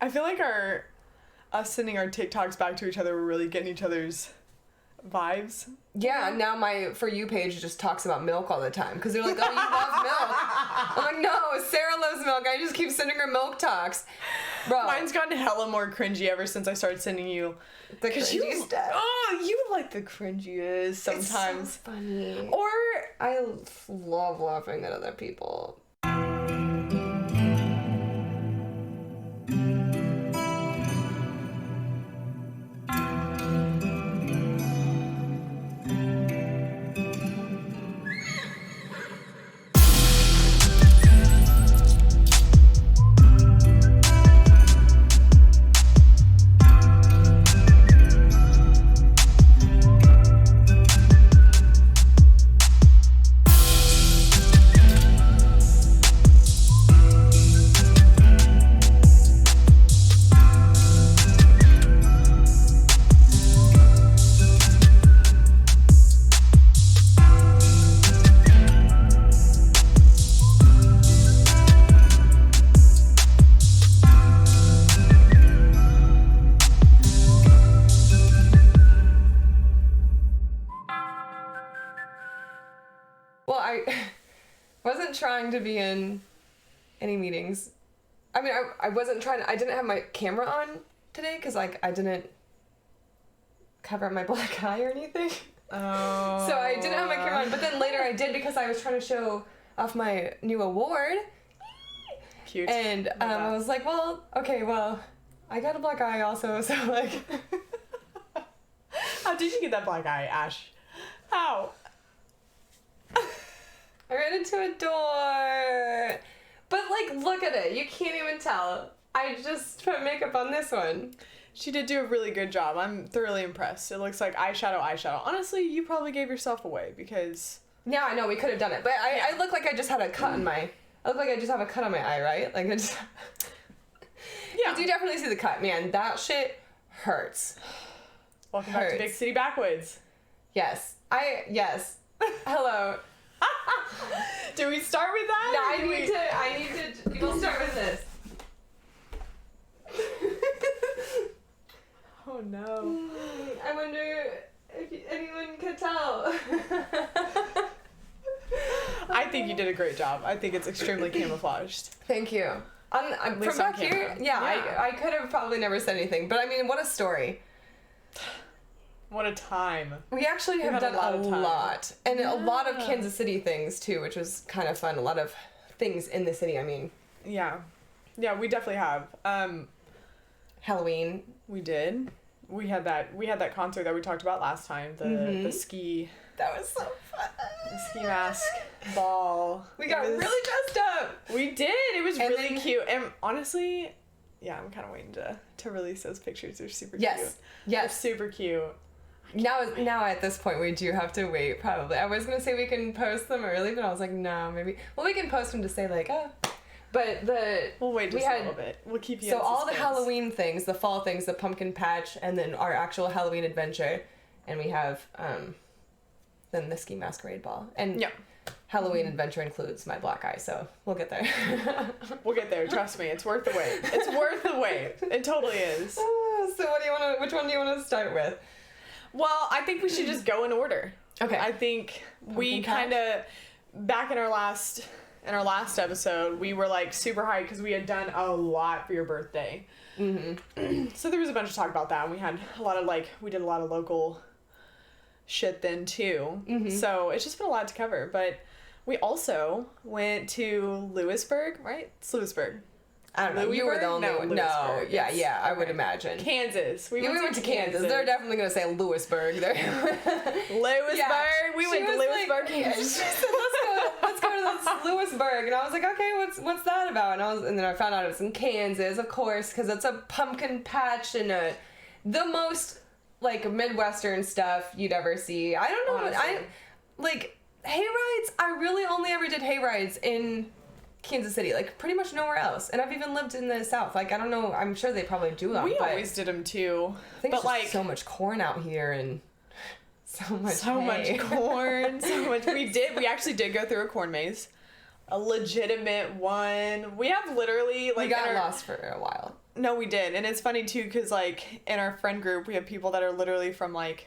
I feel like us sending our TikToks back to each other, we're really getting each other's vibes. Yeah, now my For You page just talks about milk all the time. Because they're like, oh, you love milk. I'm like, no, Sarah loves milk. I just keep sending her milk talks. Bro. Mine's gotten hella more cringy ever since I started sending you the cringy stuff. Oh, you like the cringiest sometimes. It's so funny. Or I love laughing at other people. Trying to be in any meetings. I mean, I wasn't trying to, I didn't have my camera on today because like I didn't cover up my black eye or anything. Oh. So I didn't have my camera on, but then later I did because I was trying to show off my new award. Cute. And I was like, well, okay, well, I got a black eye also, so like. How did you get that black eye, Ash? How? I ran into a door. But, like, look at it. You can't even tell. I just put makeup on this one. She did do a really good job. I'm thoroughly impressed. It looks like eyeshadow. Honestly, you probably gave yourself away because... Yeah, I know. We could have done it. But I look like I just had a cut on my... I look like I just have a cut on my eye, right? Like, I just... Yeah. You definitely see the cut. Man, that shit hurts. Welcome back to Big City Backwoods. Yes. Yes. Hello. Do we start with that? No, I need to, we'll start with this. Oh no. I wonder if anyone could tell. I think you did a great job. I think it's extremely camouflaged. Thank you. From back here, I could have probably never said anything, but I mean, what a story. What a time. We actually have done a lot. And a lot of Kansas City things, too, which was kind of fun. A lot of things in the city, I mean. Yeah. Yeah, we definitely have. Halloween. We did. We had that concert that we talked about last time. The ski... That was so fun. The ski mask ball. We got really dressed up. We did. It was really cute. And honestly, yeah, I'm kind of waiting to release those pictures. They're super cute. Yes. They're super cute. Now at this point we do have to wait probably. I was gonna say we can post them early, but I was like, no, maybe. Well, we can post them to say like, oh. But we'll wait just a little bit. We'll keep you. So all the Halloween things, the fall things, the pumpkin patch, and then our actual Halloween adventure, and we have then the ski masquerade ball. And Halloween adventure includes my black eye, so we'll get there. We'll get there. Trust me, it's worth the wait. It's worth the wait. It totally is. So which one do you want to start with? Well, I think we should just go in order. Okay. I think we kind of, back in our last episode, we were like super hyped because we had done a lot for your birthday. Mm-hmm. So there was a bunch of talk about that, and we had a lot of we did a lot of local shit then too. Mm-hmm. So it's just been a lot to cover. But we also went to Louisburg, right? It's Louisburg. I don't know. Louisburg? You were the only one. No, yeah, okay. I would imagine. Kansas. We went to Kansas. They're definitely going to say Louisburg. Louisburg. Yeah. We went to Louisburg, Kansas. She said, let's go to Louisburg. And I was like, okay, what's that about? And then I found out it was in Kansas, of course, because it's a pumpkin patch and the most, Midwestern stuff you'd ever see. I don't know. Hay rides, I really only ever did hay rides in Kansas City, pretty much nowhere else. And I've even lived in the South. I don't know, I'm sure they probably do them. We always did them too. I think it's just so much corn out here and so much corn, so much. We actually did go through a corn maze. A legitimate one. We have literally we got lost for a while. No, we did. And it's funny, too, because, like, in our friend group, we have people that are literally from, like,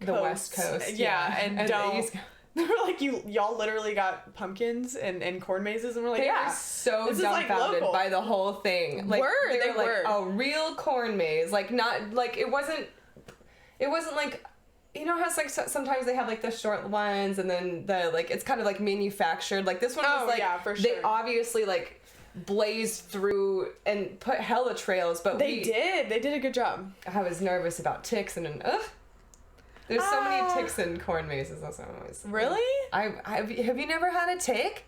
the West Coast. Yeah, and don't. The East Coast. They were like, y'all literally got pumpkins and corn mazes, and we're like, They yeah. were so This is, like, dumbfounded local. by the whole thing. Like, they were were. like, a real corn maze. Like, not, like, it wasn't like, you know how it's like sometimes they have like the short ones and then the, like, it's kind of like manufactured. Like, this one was like, yeah, for they sure. obviously, like, blazed through and put hella trails, but They did a good job. I was nervous about ticks and there's so many ticks in corn mazes. That's what I'm always. Really? Have you never had a tick?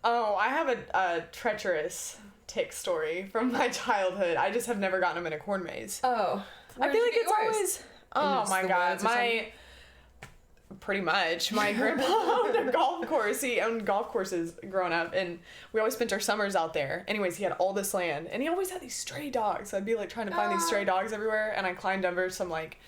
Oh, I have a treacherous tick story from my childhood. I just have never gotten them in a corn maze. Oh. I feel like it's always. Oh my god, pretty much. My grandpa owned a golf course. He owned golf courses growing up, and we always spent our summers out there. Anyways, he had all this land, and he always had these stray dogs. So I'd be like trying to find these stray dogs everywhere, and I climbed under some like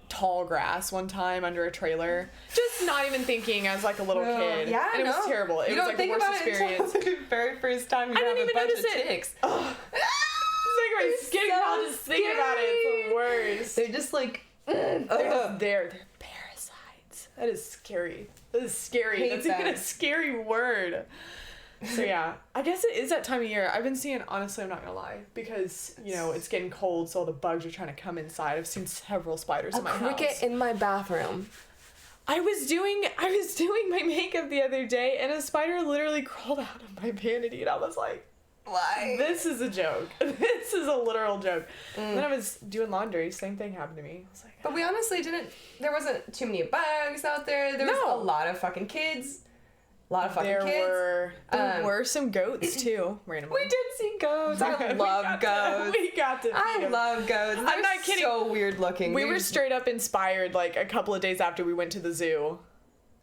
tall grass one time under a trailer, just not even thinking as like a little kid. Yeah, and it was terrible. It was like the worst experience. The very first time you I have didn't a even bunch notice of it. ticks. It's like my skin crawl just thinking about it. It's the worst. They're just like They're just there. They're parasites. That is scary. That is scary. Hate That's even them. a scary word. So yeah, I guess it is that time of year. I've been seeing, honestly, I'm not gonna lie, because, you know, it's getting cold, so all the bugs are trying to come inside. I've seen several spiders in my house. A cricket in my bathroom. I was doing my makeup the other day, and a spider literally crawled out of my vanity, and I was like, Why? this is a joke. This is a literal joke. And then I was doing laundry, same thing happened to me. I was like, But we honestly there wasn't too many bugs out there. There was No. a lot of fucking kids. A lot of fucking there kids. There were some goats too, randomly. We did see goats. I love goats. We got to feed I them. love goats. They're I'm not kidding. So weird looking. We were straight up inspired like a couple of days after we went to the zoo.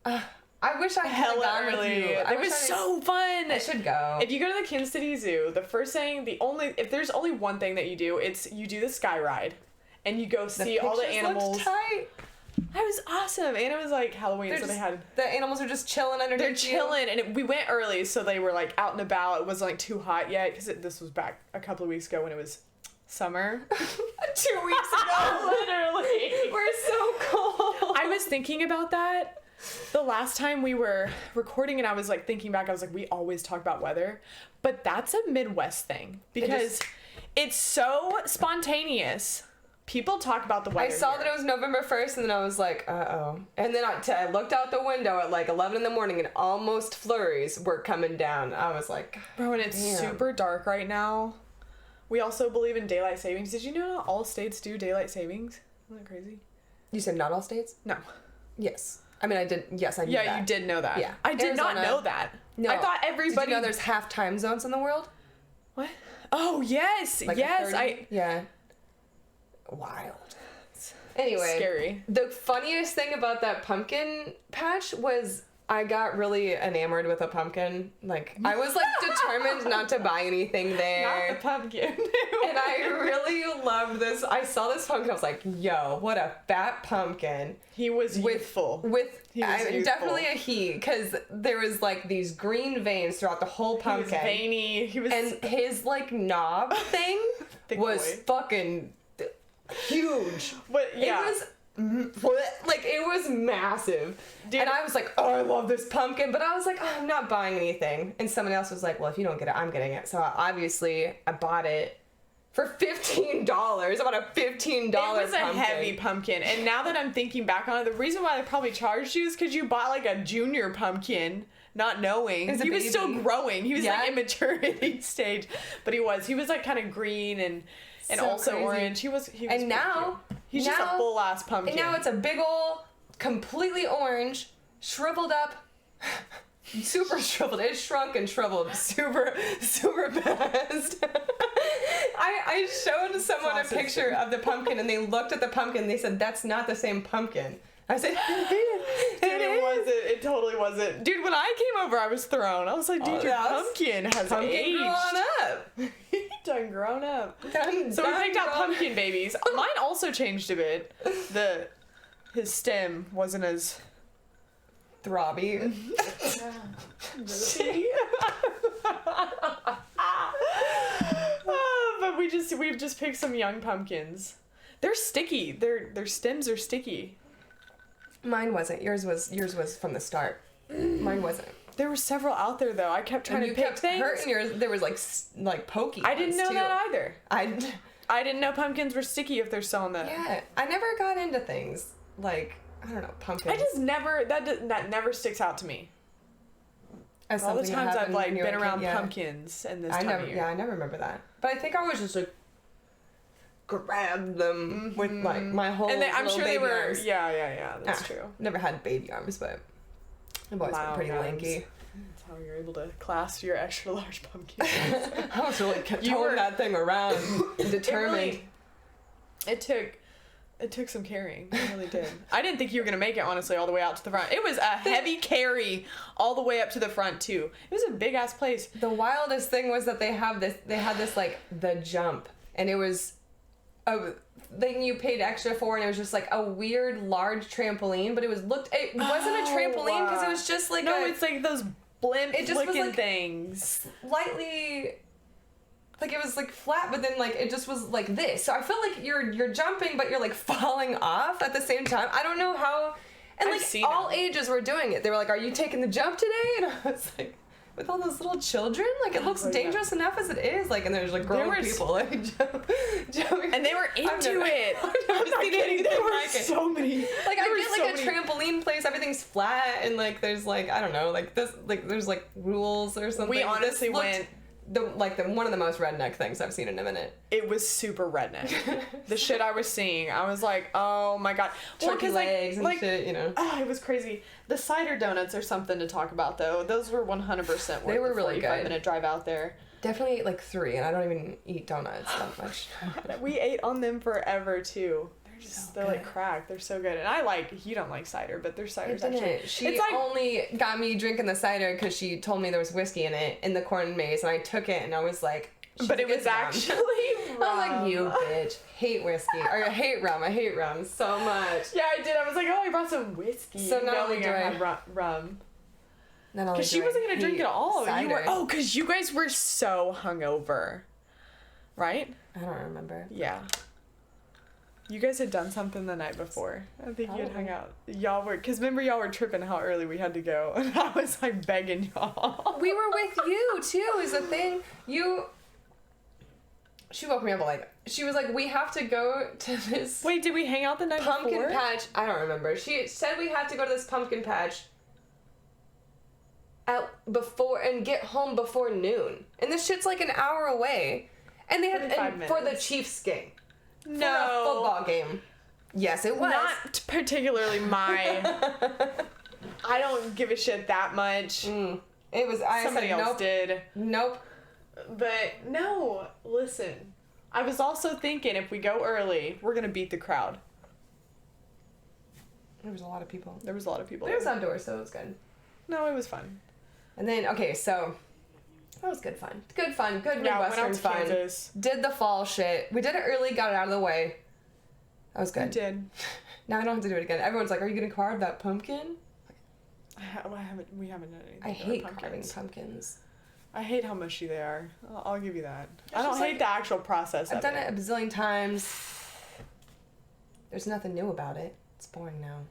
I wish I had Hella gone with early. you. It was so fun. I should go. If you go to the Kansas City Zoo, if there's only one thing that you do, it's you do the sky ride, and you go see all the animals. Tight. That was awesome, and it was like Halloween, so they had. The animals are just chilling underneath. They're chilling, and we went early, so they were like out and about. It wasn't like too hot yet, because this was back a couple of weeks ago when it was summer. 2 weeks ago. Literally. We're so cold. I was thinking about that the last time we were recording, and I was like thinking back, I was like, we always talk about weather, but that's a Midwest thing, because it's so spontaneous. People talk about the weather. I saw here. that it was November 1st, and then I was like, uh-oh. And then I looked out the window at like 11 in the morning, and almost flurries were coming down. I was like, bro, and it's damn. super dark right now. We also believe in daylight savings. Did you know all states do daylight savings? Isn't that crazy? You said not all states? No. Yes. I mean, I did. Yes, I knew that. Yeah, you did know that. Yeah. I did not Arizona. know that. No. I thought everybody. Did you know there's half time zones in the world? What? Oh, yes. Like a yes. 30? Yeah. Wild. Anyway, Scary. The funniest thing about that pumpkin patch was I got really enamored with a pumpkin. Like, I was like determined not to buy anything there. Not the pumpkin. And I really loved this. I saw this pumpkin. I was like, yo, what a fat pumpkin. He was youthful. He was definitely a he, because there was like these green veins throughout the whole pumpkin. He was veiny. He was. And his like knob thing was boy. fucking huge. But yeah. It was massive. Dude. And I was like, oh, I love this pumpkin. But I was like, oh, I'm not buying anything. And someone else was like, well, if you don't get it, I'm getting it. So obviously I bought it for $15. I bought a $15 pumpkin. It was a heavy pumpkin. And now that I'm thinking back on it, the reason why they probably charged you is because you bought like a junior pumpkin, not knowing. He was still growing. He was like in maturity stage. But he was like kind of green and So also crazy. orange. He was And now... cute. He's just a full ass pumpkin. And now it's a big ol', completely orange, shriveled up, super shriveled. It shrunk and shriveled super, super fast. I showed someone a picture of the pumpkin, and they looked at the pumpkin and they said, that's not the same pumpkin. I said, it wasn't. It totally wasn't. Dude, when I came over, I was thrown. I was like, dude, your pumpkin has aged. grown up. Done grown up. Done, So we picked out pumpkin babies. Mine also changed a bit. His stem wasn't as throbby. but we've just picked some young pumpkins. They're sticky. Their stems are sticky. Mine wasn't. Yours was from the start. Mine wasn't. There were several out there though. I kept trying to pick things. Hurting yours. There was like pokey. I didn't know that either. I didn't know pumpkins were sticky if they're still in the. Yeah, I never got into things like, I don't know, pumpkins. I just never that never sticks out to me. As all the times I've like been around kid, pumpkins and this time of year. Yeah, I never remember that. But I think I was just like grab them with like my whole. And I'm sure they were. Arms. Yeah. That's true. Never had baby arms, but I've always been pretty lanky. That's how you're able to clasp your extra large pumpkins. I was really towing that thing around, determined. It took some carrying. It really did. I didn't think you were gonna make it, honestly, all the way out to the front. It was a heavy carry all the way up to the front too. It was a big ass place. The wildest thing was that they had this like the jump, and it was a thing you paid extra for, and it was just like a weird large trampoline, but it wasn't a trampoline because it was just like it's like those blimp looking like things. Slightly. Like it was like flat, but then like it just was like this. So I feel like you're jumping, but you're like falling off at the same time. I don't know how. And like all ages were doing it. They were like, "Are you taking the jump today?" And I was like, with all those little children, like it looks dangerous enough as it is. Like, and there's like grown people like jumping, and they were into it. I'm not kidding. There were so many. Like I get like a trampoline place. Everything's flat, and like there's like I don't know, like this, like there's like rules or something. We honestly went. One of the most redneck things I've seen in a minute. It was super redneck. The shit I was seeing, I was like, oh my god. Turkey legs and shit, you know. Oh, it was crazy. The cider donuts are something to talk about, though. Those were 100% worth they were really good. 45-minute drive out there. Definitely ate like 3, and I don't even eat donuts that much. We ate on them forever too. They're like crack. They're so good. And you don't like cider, but their cider's actually. She only got me drinking the cider because she told me there was whiskey in it in the corn maze, and I took it, and I was like. But it was actually rum. I was like, you bitch. Hate whiskey. Or I hate rum. I hate rum so much. Yeah, I did. I was like, oh, I brought some whiskey. So not only do I have rum. Because she wasn't going to drink it all. Cider. Because you guys were so hungover. Right? I don't remember. Yeah. You guys had done something the night before. I think you had hung out. Y'all were, because remember y'all were tripping how early we had to go. And I was like begging y'all. We were with you too, is the thing. She woke me up like, she was like, we have to go to this. Wait, did we hang out the night pumpkin patch? I don't remember. She said we had to go to this pumpkin patch before and get home before noon. And this shit's like an hour away. And they had for the Chiefs game. No. For a football game. Yes, it was. Not particularly my. I don't give a shit that much. It was. Somebody else did. Nope. But no, listen. I was also thinking if we go early, we're gonna beat the crowd. There was a lot of people. There was a lot of people. It was outdoors, so it was good. No, it was fun. And then so. That was good fun. Good fun. Good Midwestern fun. Kansas. Did the fall shit. We did it early, got it out of the way. That was good. We did. Now I don't have to do it again. Everyone's like, are you going to carve that pumpkin? We haven't done anything. I hate carving pumpkins. I hate how mushy they are. I'll give you that. I don't hate the actual process I've done it a bazillion times. There's nothing new about it. It's boring now.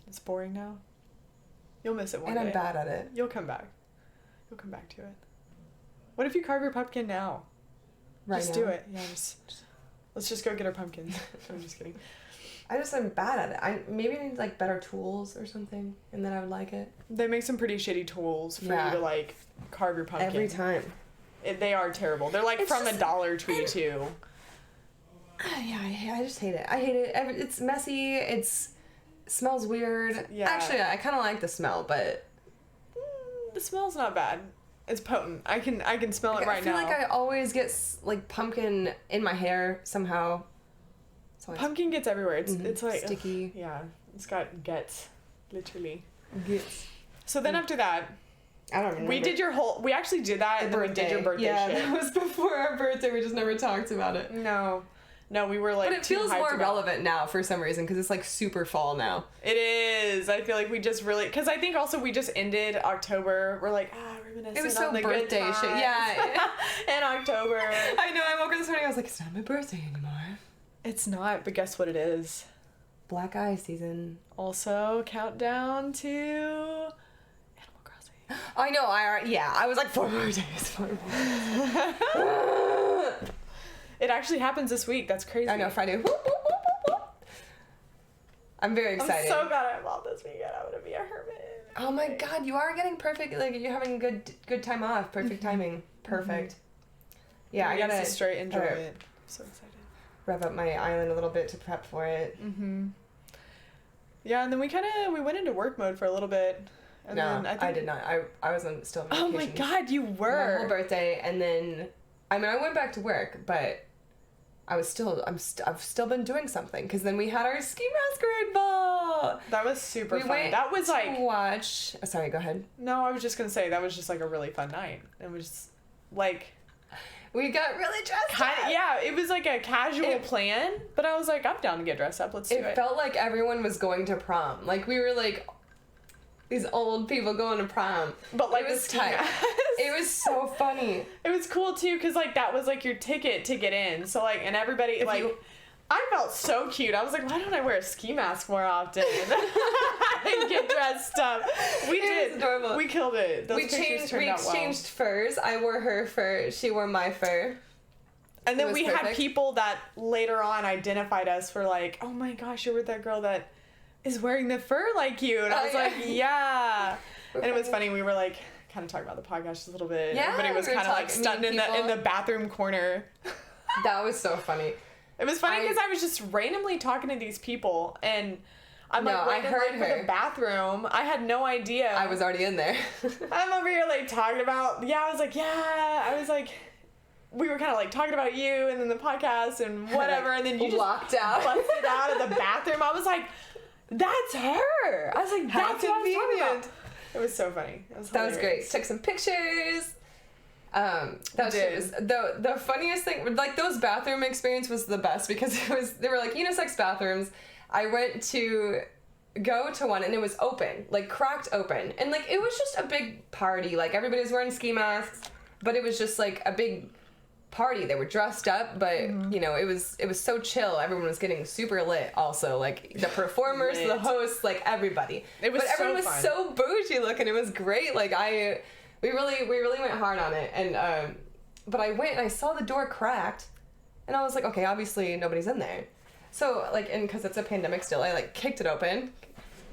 It's boring now? You'll miss it one day. And I'm bad at it. You'll come back. You'll come back to it. What if you carve your pumpkin now? Just do it. Yeah, let's just go get our pumpkins. I'm just kidding. I'm bad at it. Maybe I need like better tools or something, and then I would like it. They make some pretty shitty tools for you to like carve your pumpkin. Every time. They are terrible. They're like from a Dollar Tree too. Yeah, I just hate it. I hate it. It's messy. It smells weird. Yeah. Actually, I kind of like the smell, but the smell's not bad. It's potent. I can smell it right now. I feel like I always get like pumpkin in my hair somehow. Pumpkin gets everywhere. It's like sticky. Yeah, it's got guts, literally. Guts. So then after that, I don't remember. We actually did that. And then we did your birthday shit. That was before our birthday. We just never talked about it. No, No, we were like, but it feels more relevant now for some reason because it's like super fall now. It is. I feel like we just really, because I think also we just ended October. We're like, reminiscent. It was so on the birthday good shit. Yeah. In October. I know. I woke up this morning. I was like, it's not my birthday anymore. It's not, but guess what it is? Black eye season. Also, countdown to Animal Crossing. I know. I was like 4 more days. 4 more days. It actually happens this week. That's crazy. I know, Friday. Whoop, whoop, whoop, whoop, whoop. I'm very excited. I'm so glad I'm off this weekend. I'm gonna be a hermit. Oh my god, you are getting perfect. Like you're having good time off. Perfect timing. Perfect. Yeah, I gotta straight enjoy it. I'm so excited. Rev up my island a little bit to prep for it. Yeah, and then we went into work mode for a little bit. And no, then I did not. I was still on vacation. Oh my god, you were. My whole birthday, and then I went back to work, but I've still been doing something because then we had our ski masquerade ball. That was super fun. That was like watch. Oh, sorry, go ahead. No, I was just gonna say that was just like a really fun night. It was like we got really dressed up. Yeah, it was like a casual plan, but I was like, I'm down to get dressed up. Let's do it. It felt like everyone was going to prom. Like we were like these old people going to prom. But like it was tight. It was so funny. It was cool too, cause like that was like your ticket to get in. So like, and everybody I felt so cute. I was like, why don't I wear a ski mask more often and get dressed up? We did. Was adorable. We killed it. We exchanged furs. I wore her fur. She wore my fur. And then we had people that later on identified us for like, oh my gosh, you're with that girl that is wearing the fur like you. And I was like, yeah. And it was funny. We were like kind of talking about the podcast just a little bit. Yeah, everybody was kind of like stunned in the bathroom corner. That was so funny. It was funny because I was just randomly talking to these people, and I'm like, I heard her. For the bathroom. I had no idea. I was already in there. I'm over here like talking about. I was like, we were kind of like talking about you, and then the podcast and whatever, and then you just walked out, busted out of the bathroom. I was like, that's her. I was like, that's what I was talking about. It was so funny. That was great. Took some pictures. That shit was the funniest thing. Like those bathroom experience was the best because they were like unisex bathrooms. I went to go to one and it was open, like cracked open, and like it was just a big party. Like everybody was wearing ski masks, but it was just like a big party. They were dressed up, but you know it was so chill. Everyone was getting super lit. Also, like the performers, the hosts, like everybody. Everyone was so bougie looking. It was great. Like We really went hard on it, and but I went and I saw the door cracked, and I was like, okay, obviously nobody's in there. So like, and because it's a pandemic still, I like kicked it open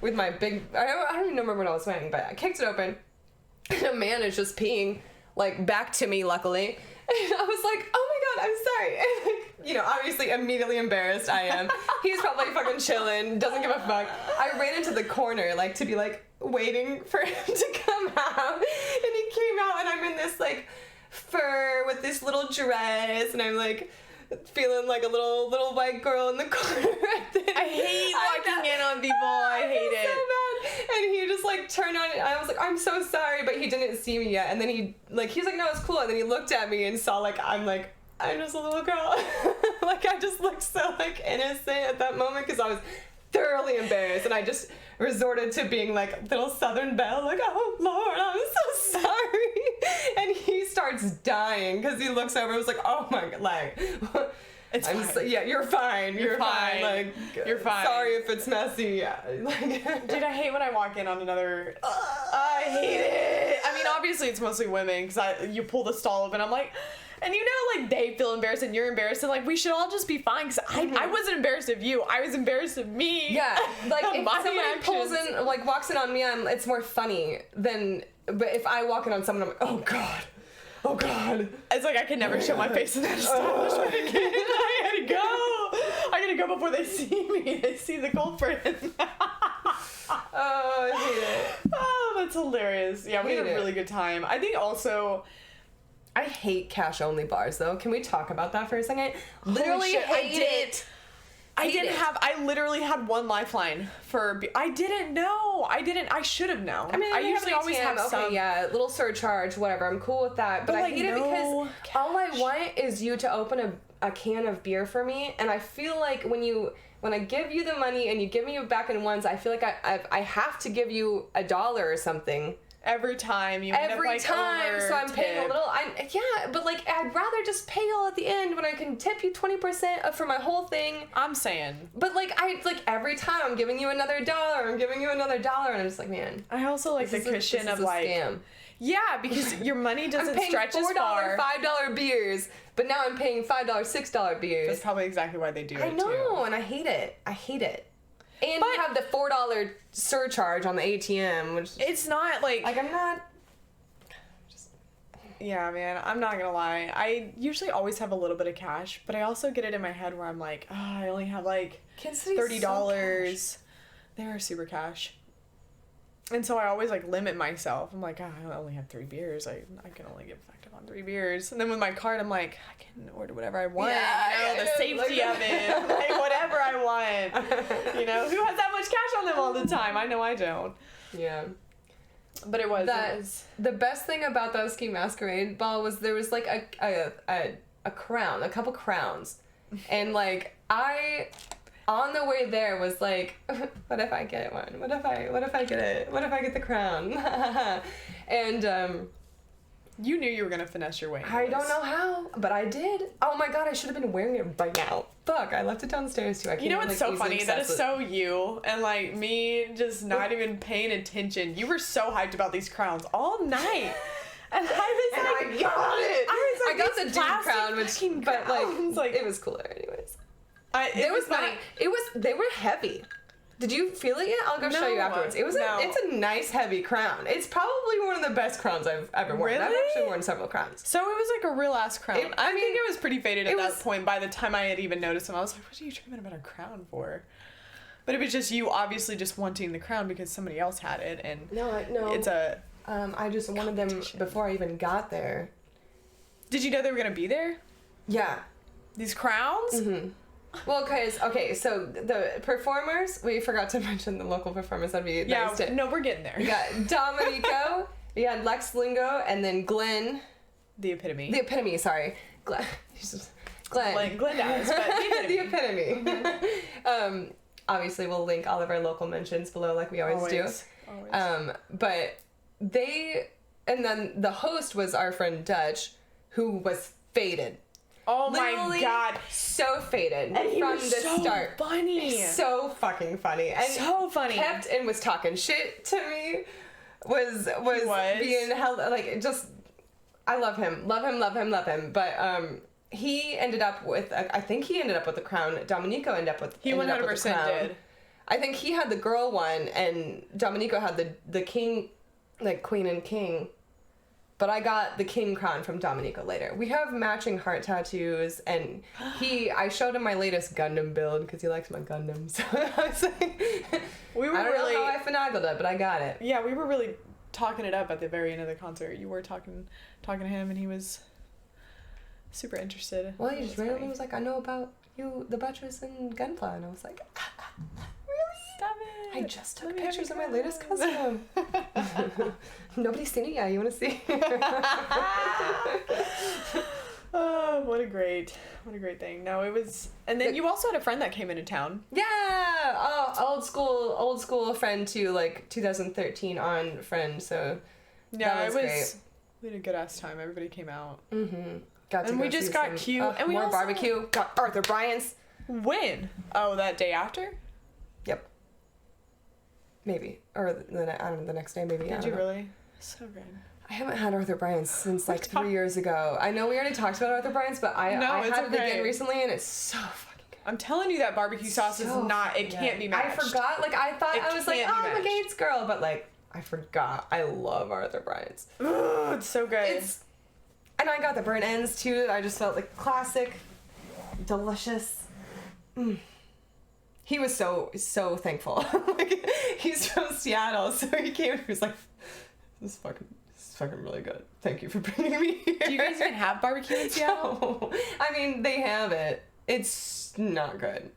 with my big. I don't even remember what I was wearing, but I kicked it open, and a man is just peeing like back to me, luckily, and I was like, oh my god, I'm sorry. And, like, you know, obviously immediately embarrassed I am. He's probably fucking chilling, doesn't give a fuck. I ran into the corner like to be like waiting for him to come out, and he came out and I'm in this like fur with this little dress and I'm like feeling like a little white girl in the corner. I hate walking in on people. I hate it. So bad. And he just like turned on and I was like, I'm so sorry, but he didn't see me yet. And then he's like, no, it's cool. And then he looked at me and saw like I'm just a little girl. Like I just looked so like innocent at that moment because I was thoroughly embarrassed, and I just resorted to being like little Southern Belle, like, oh Lord, I'm so sorry. And he starts dying because he looks over and was like, oh my god, like, it's fine. Just, yeah, you're fine. You're fine. Like, you're fine. Sorry if it's messy. Yeah. Like, dude, I hate when I walk in on another. I hate it. I mean, obviously it's mostly women because you pull the stall open. I'm like. And you know, like, they feel embarrassed and you're embarrassed, and, like, we should all just be fine, because I wasn't embarrassed of you, I was embarrassed of me. Yeah, like, if somebody pulls in, like, walks in on me, it's more funny than, but if I walk in on someone, I'm like, oh god. It's like, I can never show my face in that establishment again. I gotta go before they see me, they see the culprit. Oh, I hate it. Oh, that's hilarious. Yeah, we had a really good time. I think also... I hate cash-only bars, though. Can we talk about that for a second? Literally hate it. I literally had one lifeline for... I didn't know. No, I didn't. I should have known. I mean, I usually always have some. Okay, yeah, little surcharge, whatever. I'm cool with that. But I hate it because all I want is you to open a can of beer for me, and I feel like when I give you the money and you give me it back in ones, I feel like I have to give you $1 or something. Every time you end up, like, so I'm paying a little. But like I'd rather just pay all at the end when I can tip you 20% for my whole thing. I'm saying. But like every time I'm giving you another $1, I'm giving you another $1, and I'm just like, man. I also like the cushion of like. Scam. Yeah, because your money doesn't stretch as far. $4, $5 beers, but now I'm paying $5, $6 beers. That's probably exactly why they do it. I know, and I hate it. And you have the $4 surcharge on the ATM, which it's not like I'm not. Yeah, man, I'm not gonna lie. I usually always have a little bit of cash, but I also get it in my head where I'm like, oh, I only have like $30. So they are super cash. And so I always like limit myself. I'm like, oh, I only have 3 beers. I can only get effective on 3 beers. And then with my card, I'm like, I can order whatever I want. The safety of it, like whatever I want. Who has that much cash on them all the time? I know I don't. Yeah. But it was the best thing about the Ski Masquerade ball was there was like a crown, a couple crowns, and like on the way there was like, what if I get one? What if I get it? What if I get the crown? And you knew you were gonna finesse your way. I don't know how, but I did. Oh my god, I should have been wearing it by now. Fuck, I left it downstairs too. I can't. You know what's so funny? That is so you, and like me just not even paying attention. You were so hyped about these crowns all night. And I got it. I got the dude crown, but like it was cooler anyways. It was funny. They were heavy. Did you feel it yet? I'll go show you afterwards. It's a nice heavy crown. It's probably one of the best crowns I've ever worn. Really? I've actually worn several crowns. So it was like a real ass crown. I think it was pretty faded at that point. By the time I had even noticed them, I was like, what are you dreaming about a crown for? But it was just you obviously just wanting the crown because somebody else had it, and no. It's a. I just wanted them before I even got there. Did you know they were gonna be there? Yeah. These crowns? Mm-hmm. Well, so the performers, we forgot to mention the local performers. That'd be nice to... No, we're getting there. We got Domineko, we had Lex Lingo, and then Glenn. The Epitome. The Epitome, sorry. Glenn does, but the Epitome. Obviously, we'll link all of our local mentions below like we always do. Always. But and then the host was our friend Dutch, who was faded. Oh Literally my god. So faded and from the start. Funny. So fucking funny. And so funny. Kept and was talking shit to me. Was being held like just I love him. Love him. But he ended up with I think he ended up with the crown. Domineko ended up with He 100% did. I think he had the girl one and Domineko had the king, like queen and king. But I got the king crown from Domineko later. We have matching heart tattoos, and I showed him my latest Gundam build because he likes my Gundams. I was like, I don't know how I finagled it, but I got it. Yeah, we were really talking it up at the very end of the concert. You were talking to him, and he was super interested. Well, he just randomly was like, I know about you, the Buttress and Gunpla, and I was like, Stop it. I just took pictures of my latest costume. Nobody's seen it yet. You want to see? Oh, what a great thing. No, it was, and then you also had a friend that came into town. Yeah. Oh, old school friend too, like 2013 on friend. So yeah, it was great. We had a good ass time. Everybody came out. Mm-hmm. We just got cute. And we more also barbecue. Got Arthur Bryant's. When? Oh, that day after? Yep. Maybe. Or the next day, maybe. Did you really? So good. I haven't had Arthur Bryant's since like 3 years ago. I know we already talked about Arthur Bryant's, but I had it again recently, and it's so fucking good. I'm telling you that barbecue sauce is not, it can't be matched. I forgot, like, I thought I was like, oh, I'm a Gates girl, but like, I forgot. I love Arthur Bryant's. Ooh, it's so good. And I got the burnt ends too. I just felt like classic, delicious. He was so thankful. Like, he's from Seattle, so he came and he was like, this is fucking really good. Thank you for bringing me here. Do you guys even have barbecue in Seattle? No. I mean, they have it. It's not good.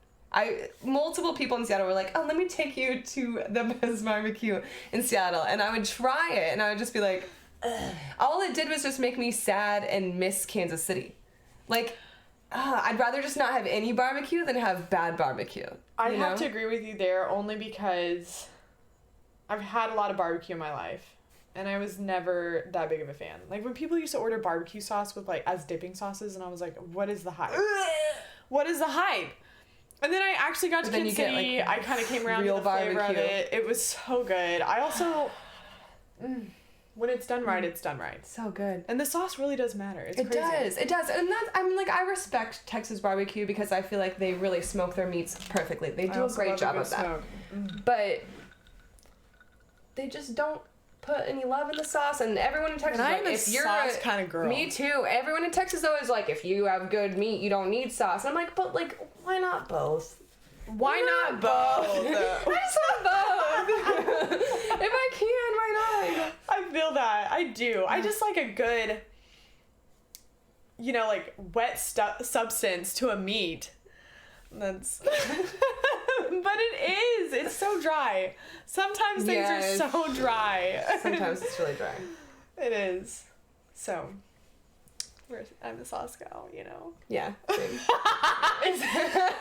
Multiple people in Seattle were like, oh, let me take you to the best barbecue in Seattle. And I would try it, and I would just be like, ugh. All it did was just make me sad and miss Kansas City. Like, I'd rather just not have any barbecue than have bad barbecue. I have to agree with you there, only because I've had a lot of barbecue in my life. And I was never that big of a fan. Like, when people used to order barbecue sauce with, like, as dipping sauces, and I was like, what is the hype? What is the hype? And then I actually got to Kansas City. I kind of came around to the flavor of it. It was so good. I also... when it's done right, it's done right. So good. And the sauce really does matter. It's crazy. It does. And that's, I mean, like, I respect Texas barbecue because I feel like they really smoke their meats perfectly. They do a great job of that. But they just don't put any love in the sauce, and everyone in Texas is like, if you're sauce kind of girl. Me too. Everyone in Texas though is like, if you have good meat, you don't need sauce. And I'm like, but like, why not both? Why not both? I just want both. If I can, why not? I feel that. I do. I just like a good, like wet substance to a meat. That's... But it is. It's so dry. Sometimes things are so dry. Sometimes it's really dry. It is. So, I'm a sauce gal, Yeah. Same.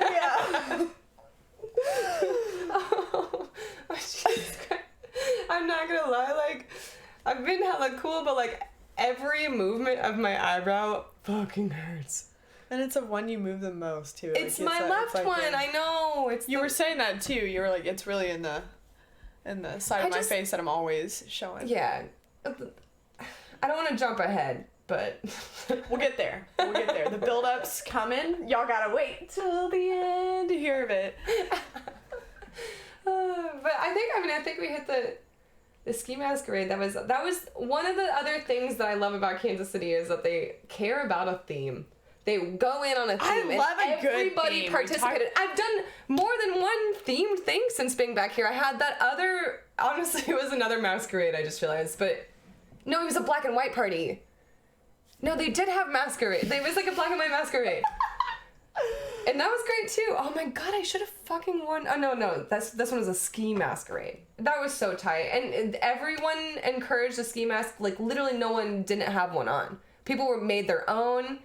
Yeah. Oh, Jesus Christ. I'm not gonna lie, like, I've been hella cool, but like, every movement of my eyebrow fucking hurts. And it's the one you move the most too. It's my left one. I know. You were saying that too. You were like, it's really in the side of my face that I'm always showing. Yeah. I don't want to jump ahead, but we'll get there. The build-up's coming. Y'all gotta wait till the end to hear of it. But I think we hit the ski masquerade. That was one of the other things that I love about Kansas City is that they care about a theme. They go in on a theme. I love a good everybody theme. participated. I've done more than one themed thing since being back here. I had that other, honestly, it was another masquerade, I just realized. But no, it was a black and white party. No, they did have masquerade. It was like a black and white masquerade. And that was great too. Oh my god, I should have fucking won. Oh no, this one was a ski masquerade. That was so tight. And everyone encouraged the ski mask. Like, literally no one didn't have one on. People made their own.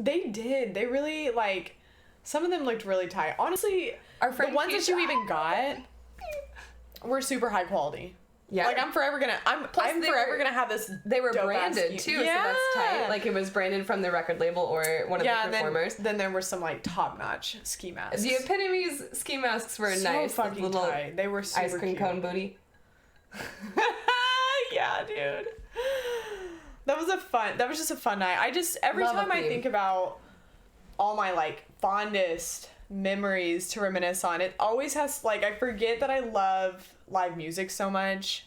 They did. They really, like, some of them looked really tight. Honestly, the ones that you even got were super high quality. Yeah. Like, I'm forever gonna have this. They were branded too, yeah. So that's tight. Like, it was branded from the record label or one of the performers. Then there were some, like, top-notch ski masks. The Epitome's ski masks were so nice. Fucking little tight. They were super ice cream cute. Cone booty. Yeah, dude. That was just a fun night. Every time I think about all my, like, fondest memories to reminisce on, it always has, like, I forget that I love live music so much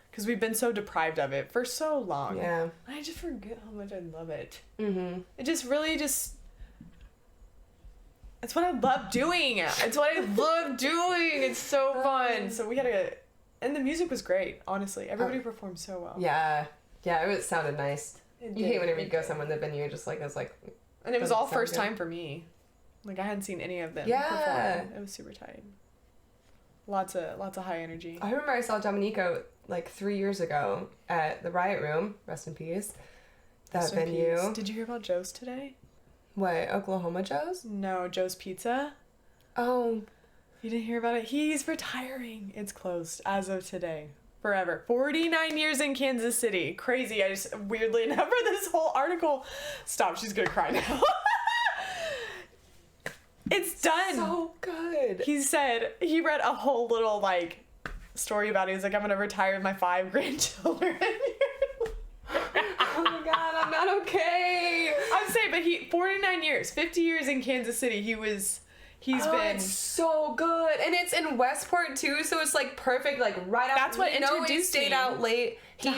because we've been so deprived of it for so long. Yeah. I just forget how much I love it. Mm-hmm. It just really it's what I love doing. It's so fun. So we had and the music was great, honestly. Everybody performed so well. Yeah. Yeah, it sounded nice. You hate whenever you go somewhere in the venue, just like, I was like... And it was all first time for me. Like, I hadn't seen any of them perform. It was super tight. Lots of high energy. I remember I saw Domineko, like, 3 years ago at the Riot Room. Rest in peace. That venue. Peace. Did you hear about Joe's today? What, Oklahoma Joe's? No, Joe's Pizza. Oh. You didn't hear about it? He's retiring. It's closed as of today. Forever. 49 years in Kansas City. Crazy. I just weirdly enough for this whole article. Stop. She's gonna cry now. It's done. So good. He read a whole little, like, story about it. He's like, I'm gonna retire with my 5 grandchildren. Oh my god, I'm not okay. I'm saying, but 49 years, 50 years in Kansas City, he's been it's so good, and it's in Westport too, so it's like perfect, like right out. That's what introduced me. He stayed out late. He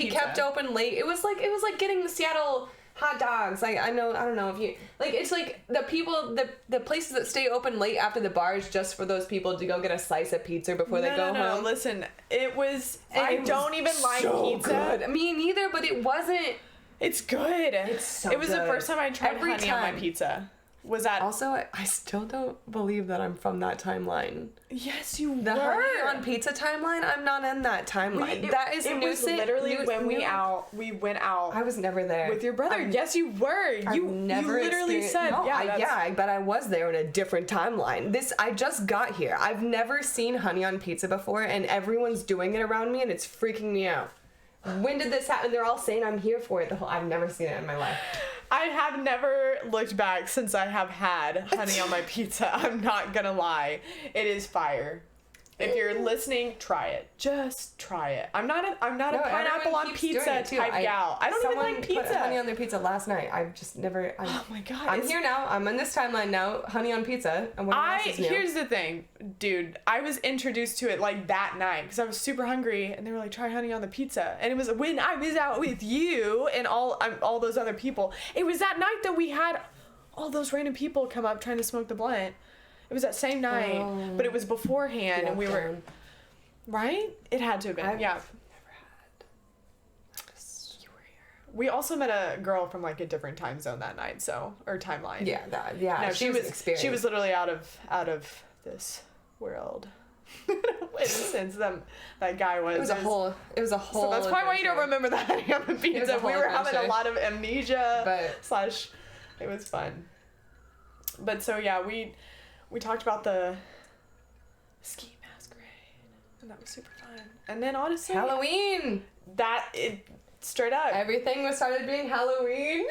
kept open late. It was like getting the Seattle hot dogs. Like, I don't know if you like. It's like the people, the places that stay open late after the bars just for those people to go get a slice of pizza before they go home. Listen, I don't even like pizza. Good. Me neither, but it wasn't. It's good. It's so It was good. The first time I tried honey on my pizza. was at... Also, I still don't believe that I'm from that timeline. Yes, you The were. Honey on Pizza timeline? I'm not in that timeline. That is it was literally when we went out. I was never there. With your brother. Yes, you were. You literally said, no, but I was there in a different timeline. I just got here. I've never seen Honey on Pizza before, and everyone's doing it around me, and it's freaking me out. When did this happen? They're all saying I'm here for it. I've never seen it in my life. I have never looked back since I have had Honey on my pizza. I'm not gonna lie. It is fire. If you're listening, try it. Just try it. I'm not a pineapple on pizza type gal. I don't even like pizza. Put honey on their pizza last night. I've just never. Oh my god. I'm here now. I'm on this timeline now. Honey on pizza. And what else is new? Here's the thing, dude. I was introduced to it like that night because I was super hungry, and they were like, "Try honey on the pizza." And it was when I was out with you and all those other people. It was that night that we had all those random people come up trying to smoke the blunt. It was that same night, but it was beforehand, and we were... Right? It had to have been, I've yeah. never had... You were here. We also met a girl from, like, a different time zone that night, or timeline. Yeah, No, she was experienced. She was literally out of this world. In a sense, that guy was... It was a whole So that's probably why you don't remember that honey on the pizza. We were having a lot of amnesia, / it was fun. But so, yeah, we talked about the ski masquerade, and that was super fun. And then honestly, Halloween. Straight up, Everything started being Halloween,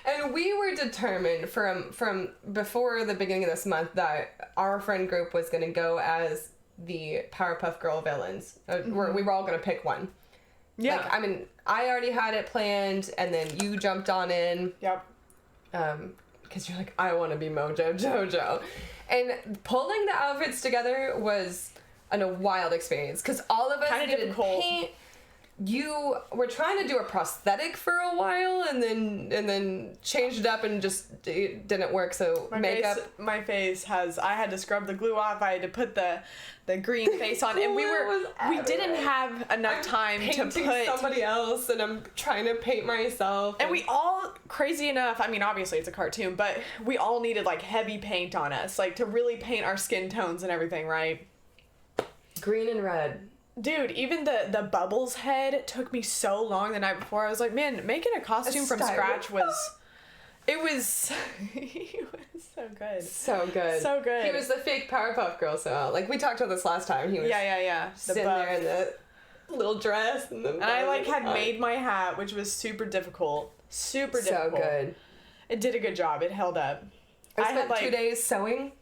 and we were determined from before the beginning of this month that our friend group was going to go as the Powerpuff Girl villains. We were all going to pick one. Yeah. Like, I mean, I already had it planned, and then you jumped on in. Yep. Because you're like, I want to be Mojo Jojo. And pulling the outfits together was a wild experience. Because all of us needed paint. You were trying to do a prosthetic for a while, and then changed it up, and it didn't work. So my face has. I had to scrub the glue off. I had to put the green face on, and we didn't have enough time to put somebody else, and I'm trying to paint myself. And we all, crazy enough, I mean, obviously it's a cartoon, but we all needed like heavy paint on us, like to really paint our skin tones and everything, right? Green and red. Dude, even the Bubbles head took me so long the night before. I was like, man, making a costume from scratch it was so good. So good. So good. He was the fake Powerpuff Girl, so like we talked about this last time. He was sitting there in the little dress and I had made my hat, which was super difficult. Super difficult. So good. It did a good job. It held up. I spent 2 days sewing.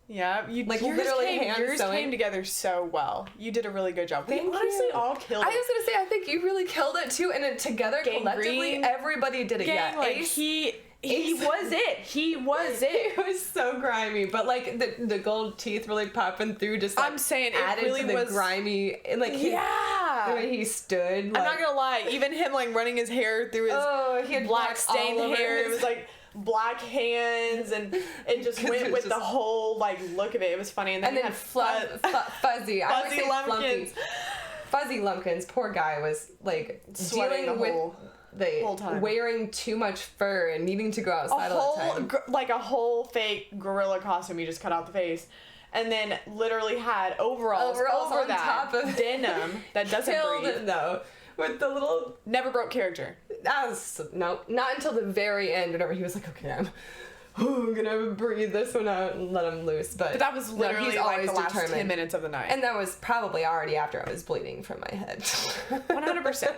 Yeah, yours came together so well. You did a really good job. We honestly all killed it. I was gonna say, I think you really killed it too, and then together collectively, everybody did it. Ace, he was it. He was it. He was so grimy, but like the gold teeth really popping through. Just like, I'm saying it really was grimy. Like the way he stood. Like, I'm not gonna lie. Even him like running his hair through his he had black stained hair. It was like black hands, and it just went with the whole like look of it. It was funny, and then Fuzzy Lumpkins. Fuzzy Lumpkins, poor guy, was like sweating dealing with the whole time, wearing too much fur and needing to go outside all the time. Like a whole fake gorilla costume. You just cut out the face. And then literally had overalls over on that top of denim that doesn't breathe. It, though. With the little... Never broke character. No, not until the very end, whenever he was like, okay, I'm gonna breathe this one out and let him loose. But that was literally he's like always the last determined. 10 minutes of the night. And that was probably already after I was bleeding from my head. 100%.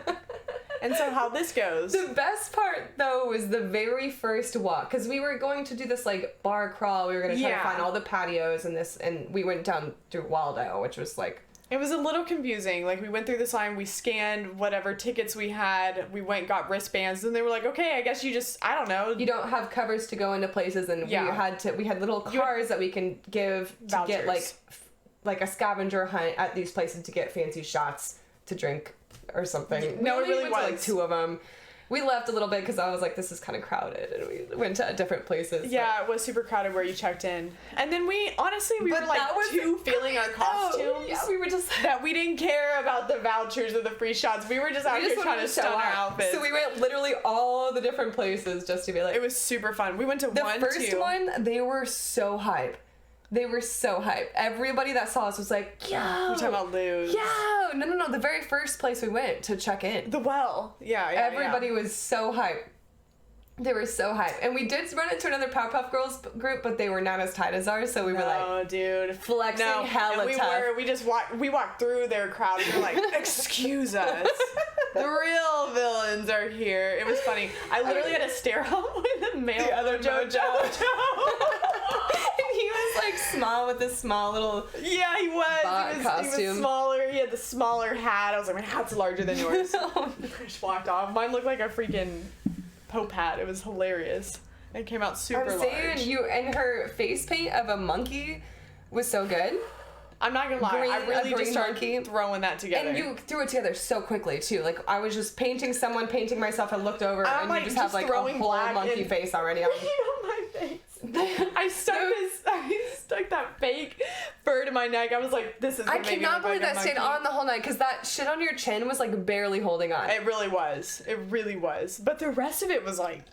And so how this goes... The best part, though, was the very first walk. Because we were going to do this, like, bar crawl. We were going to try to find all the patios and we went down through Waldo, which was, like... It was a little confusing. Like, we went through this line, we scanned whatever tickets we had, we went and got wristbands, and they were like, okay, I guess you just, I don't know. You don't have covers to go into places, and we had little cars that we can give to get, like a scavenger hunt at these places to get fancy shots to drink or something. No, it really was. Like 2 of them. We left a little bit because I was like, this is kind of crowded, and we went to different places. Yeah, it was super crowded where you checked in. And then we were like too feeling our costumes. Yeah, we were just that we didn't care about the vouchers or the free shots. We were just out here trying to stun our outfits. So we went literally all the different places just to be like. It was super fun. We went to the first one. They were so hype. They were so hype. Everybody that saw us was like, yo. We're talking about Lou's. Yo. No. The very first place we went to check in. The Well. Yeah. Everybody was so hype. They were so hype. And we did run into another Powerpuff Girls group, but they were not as tight as ours, so we were like, oh, dude. Flexing hella tough. We walked through their crowd and we were like, excuse us. The real villains are here. It was funny. I literally had to stare off with the male other JoJo. He was like small with this small little he was costume. He was smaller. He had the smaller hat. I was like, my hat's larger than yours. I just walked off. Mine looked like a freaking Pope hat. It was hilarious. It came out super large. I'm saying and her face paint of a monkey was so good. I'm not gonna lie. I really just started throwing that together. And you threw it together so quickly too. Like I was just painting myself, and looked over, and you just have like a whole monkey face already on. my face. I stuck that fake fur to my neck. I was like, this is. I cannot believe that stayed on the whole night because that shit on your chin was like barely holding on. It really was. It really was. But the rest of it was like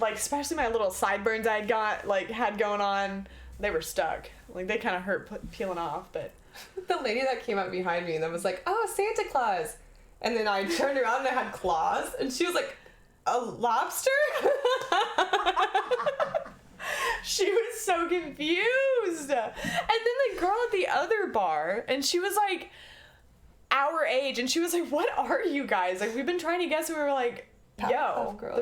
especially my little sideburns I had going on. They were stuck. Like, they kind of hurt peeling off, but... The lady that came up behind me and that was like, oh, Santa Claus. And then I turned around and I had claws. And she was like, a lobster? She was so confused. And then the girl at the other bar, and she was like our age, and she was like, what are you guys? Like, we've been trying to guess, and we were like... the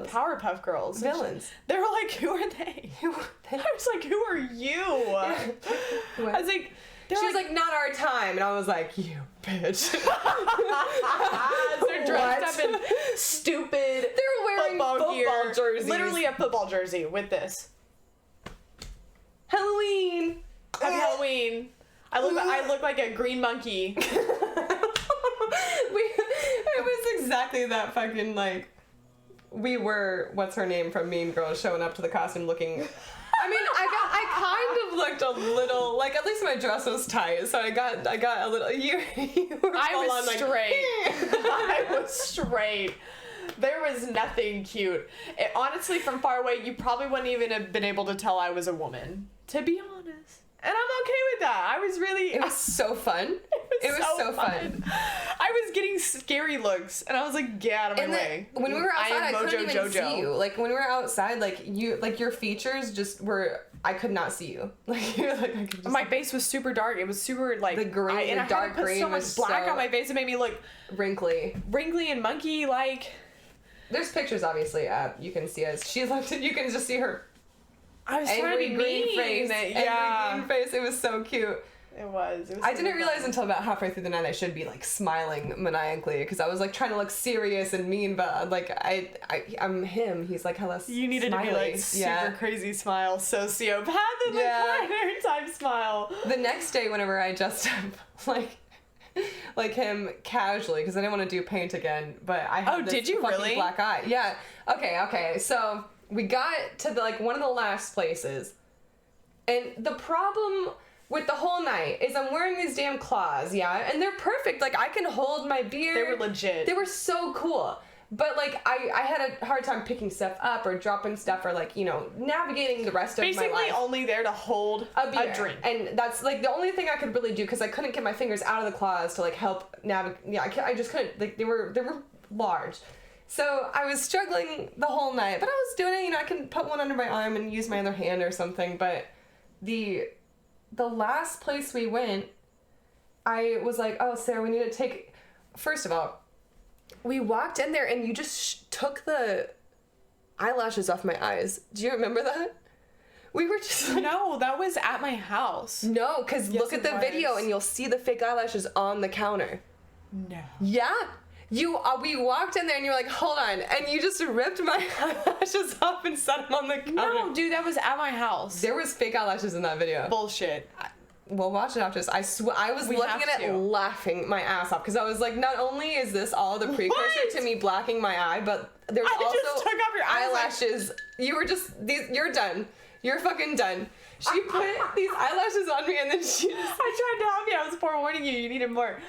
Powerpuff Girls. Villains. They were like, who are they? I was like, who are you? I was like... She was like, not our time. And I was like, you bitch. They're dressed up in stupid They're wearing football jerseys. Literally a football jersey with this. Halloween. Happy Halloween. I look like a green monkey. It was exactly that fucking like... We were, what's her name from Mean Girls, showing up to the costume looking... I mean, I kind of looked a little, like, at least my dress was tight, so I got a little... You were I was straight. I was straight. There was nothing cute. Honestly, from far away, you probably wouldn't even have been able to tell I was a woman. To be honest. And I'm okay with that. It was so fun. It was so fun. I was getting scary looks, and I was like, get out of my way. When we were outside, I couldn't even see you. Like, when we were outside, your features just were... I could not see you. My face was super dark. It was super, like... The green, the dark green so much black on my face. It made me look... Wrinkly and monkey-like. There's pictures, obviously, you can see us. You can just see her... I was trying to be green face. Angry green face. It was so cute. It was. I didn't realize until about halfway through the night I should be like smiling maniacally because I was like trying to look serious and mean, but like I'm him. He's like hella You needed smiley. To be like super crazy smile, sociopath in the corner type smile. The next day, whenever I dressed up like him casually because I didn't want to do paint again, but I had this did you fucking really? black eye. Yeah. Okay. So we got to one of the last places, and the problem with the whole night is I'm wearing these damn claws, and they're perfect. Like, I can hold my beard. They were legit. They were so cool. But, like, I had a hard time picking stuff up or dropping stuff or, like, navigating the rest of my life. Basically only there to hold a drink. And that's, like, the only thing I could really do because I couldn't get my fingers out of the claws to, like, help navigate. Yeah, I just couldn't. Like, they were large. So I was struggling the whole night. But I was doing it. I can put one under my arm and use my other hand or something. But the last place we went, I was like, oh, Sarah, we need to take... First of all, we walked in there and you just took the eyelashes off my eyes. Do you remember that? We were just like... No, that was at my house. No, because look at the video and you'll see the fake eyelashes on the counter. No. Yeah. We walked in there and you were like, hold on. And you just ripped my eyelashes off and set them on the counter. No, dude, that was at my house. There was fake eyelashes in that video. Bullshit. We'll watch it after this. I was looking at it laughing my ass off because I was like, not only is this all the precursor to me blacking my eye, but there's also just took off your eyelashes. You were just you're done. You're fucking done. She put these eyelashes on me and then she just... I tried to help you. I was forewarning you. You needed more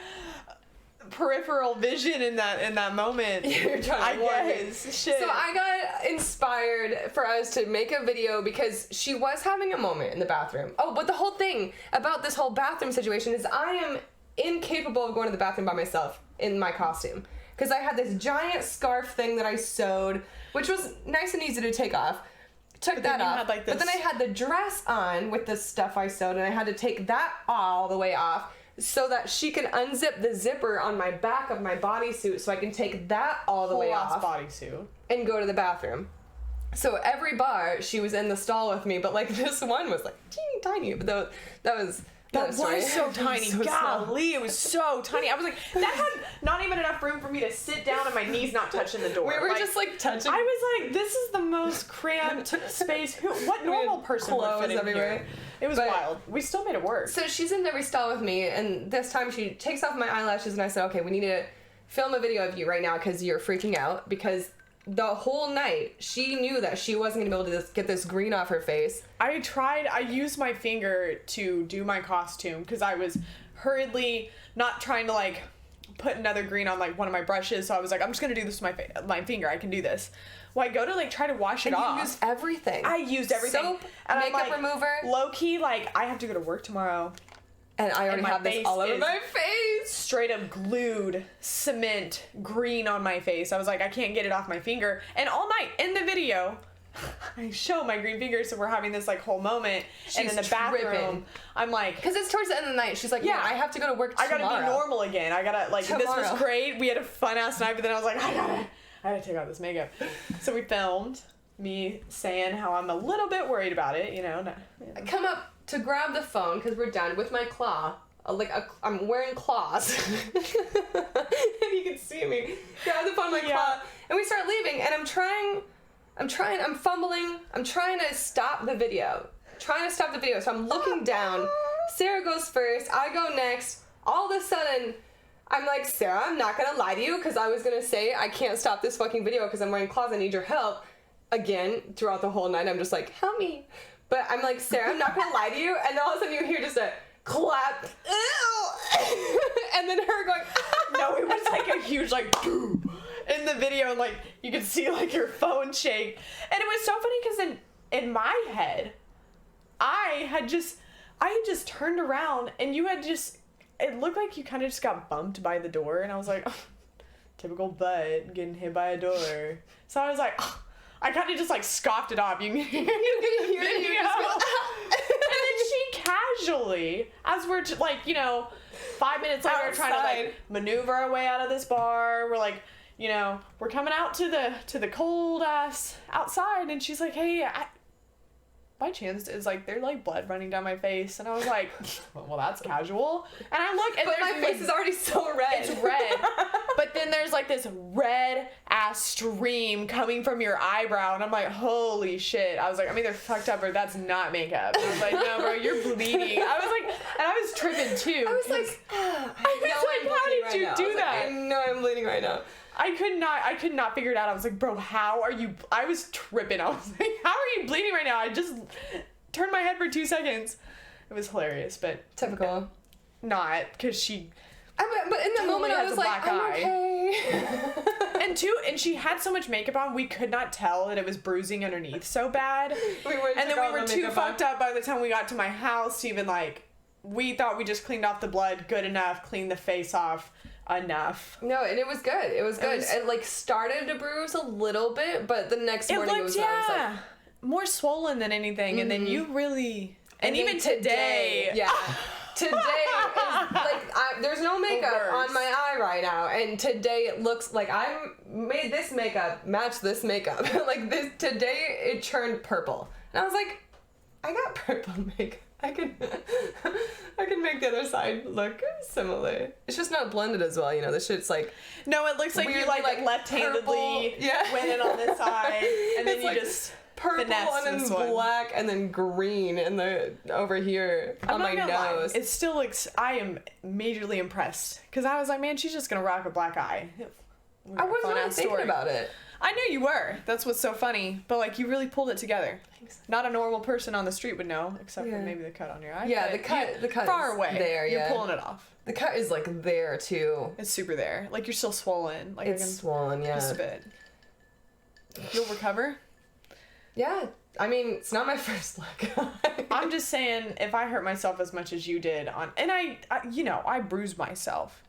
peripheral vision in that moment. You're trying to warn me. Shit. So I got inspired for us to make a video because she was having a moment in the bathroom. Oh, but the whole thing about this whole bathroom situation is I am incapable of going to the bathroom by myself in my costume. Because I had this giant scarf thing that I sewed, which was nice and easy to take off. Took that off. But then I had the dress on with the stuff I sewed, and I had to take that all the way off so that she can unzip the zipper on my back of my bodysuit so I can take that all the way off bodysuit and go to the bathroom. So every bar she was in the stall with me, but like this one was like teeny tiny. But that was so tiny. So Golly, it was so tiny. I was like, that had not even enough room for me to sit down and my knees not touching the door. We were just like touching. I was like, this is the most cramped space. What normal person would fit in everywhere? Here? It was wild. We still made it work. So she's in every stall with me, and this time she takes off my eyelashes, and I said, okay, we need to film a video of you right now because you're freaking out. Because the whole night, she knew that she wasn't going to be able to get this green off her face. I used my finger to do my costume because I was hurriedly not trying to like put another green on like one of my brushes. So I was like, I'm just going to do this with my finger. I can do this. Well, I go to like try to wash it off. You used everything. I used everything. Soap, and makeup remover. Low key, like I have to go to work tomorrow. And I already have this all over my face. Straight up glued cement green on my face. I was like, I can't get it off my finger. And all night in the video, I show my green finger, so we're having this like whole moment. And in the bathroom, I'm like, because it's towards the end of the night. She's like, yeah, I have to go to work tomorrow. I gotta be normal again. I gotta like tomorrow. This was great. We had a fun ass night, but then I was like, I gotta take out this makeup. So we filmed me saying how I'm a little bit worried about it. You know. I come up to grab the phone because we're done with my claw. I'm wearing claws. And you can see me. Grab the phone with my claw. And we start leaving, and I'm fumbling. I'm trying to stop the video. So I'm looking down. Sarah goes first. I go next. All of a sudden, I'm like, Sarah, I'm not going to lie to you because I was going to say I can't stop this fucking video because I'm wearing claws. I need your help. Again, throughout the whole night, I'm just like, help me. But I'm like, Sarah, I'm not going to lie to you. And all of a sudden you hear just a clap. Ew. And then her going, no, it was like a huge like boom in the video. And like you could see like your phone shake. And it was so funny because in my head, I had just turned around and you had just, it looked like you kind of just got bumped by the door. And I was like, oh, typical butt getting hit by a door. So I was like, oh. I kind of just like scoffed it off. You can hear it. And then she casually, as we're like, 5 minutes later, outside, trying to like maneuver our way out of this bar. We're like, we're coming out to the cold ass outside, and she's like, hey, by chance is like there's like blood running down my face, and I was like, well, that's casual. And I look, and but my face is already so red. It's red, but then there's like this red ass stream coming from your eyebrow, and I'm like, holy shit. I was like, I'm either fucked up or that's not makeup. And I was like, no, bro, you're bleeding. I was like, and I was tripping too. I was like, how did you do that? I know I'm bleeding right now. I could not figure it out. I was like, bro, how are you? I was tripping. I was like, how are you bleeding right now? I just turned my head for 2 seconds. It was hilarious, but typical. Not because she. But in the moment, I was like, I'm okay. and she had so much makeup on, we could not tell that it was bruising underneath so bad. We were too fucked up by the time we got to my house to even like. We thought we just cleaned off the blood good enough, cleaned the face off enough. No, and it was good. It like started to bruise a little bit, but the next morning it was like more swollen than anything. Mm-hmm. And then you really and even today today is like there's no makeup on my eye right now, and today it looks like I made this makeup match this makeup. Like this today it turned purple, and I was like, I got purple makeup. I can make the other side look similar. It's just not blended as well, this shit's like. No, it looks like you like left-handedly went in on this side, and then you just purple finesse and this then one. black and then green in the over here on my nose. It still looks. I am majorly impressed because I was like, man, she's just gonna rock a black eye. I wasn't really thinking about it. I knew you were. That's what's so funny. But like, you really pulled it together. Thanks. Not a normal person on the street would know, except for Yeah. maybe the cut on your eye. Yeah, but the cut far is away. there. You're Yeah, pulling it off. the cut is like there too. It's super there. Like you're still swollen. Like It's swollen. Yeah. just a bit. You'll recover. Yeah. I mean, it's not my first black eye. I'm just saying, if I hurt myself as much as you did and I bruised myself.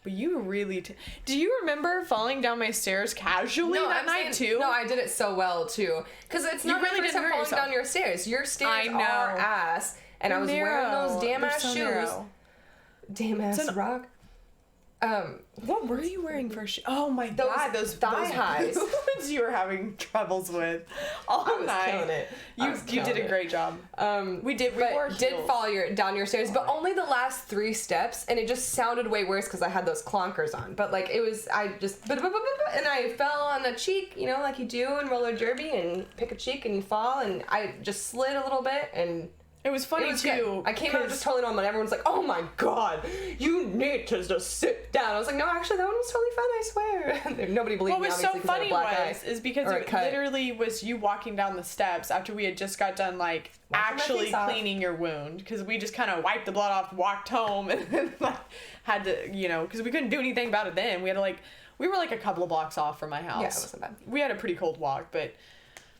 But you really... Do you remember falling down my stairs casually that night, too? No, I did it so well, too. Because it's not really my first didn't time hurt falling yourself. down your stairs. Your stairs I know. are ass. And I was wearing those damn-ass shoes. Narrow. Damn-ass rock. What were you wearing for shoes? Oh my god, those thigh highs. boots you were having troubles with all I was night. killing it. You did a great job. We did Did fall down your stairs, but only the last 3 steps, and it just sounded way worse because I had those clonkers on. But like it was, and I fell on a cheek, you know, like you do in roller derby, and pick a cheek and you fall, and I just slid a little bit, and it was funny it was too. good. I came out just totally normal, and everyone's like, "Oh my god, you need to just sit down." I was like, "No, actually, that one was totally fine. I swear." Nobody believed me. What was so obviously, 'cause I had a funny black eye is because or a it cut. literally was you walking down the steps after we had just got done like Washing my actually face off. cleaning your wound, because we just kind of wiped the blood off, walked home, and then like had to, you know, because we couldn't do anything about it then. We had to like, we were like a couple of blocks off from my house. Yeah, it wasn't bad. We had a pretty cold walk, but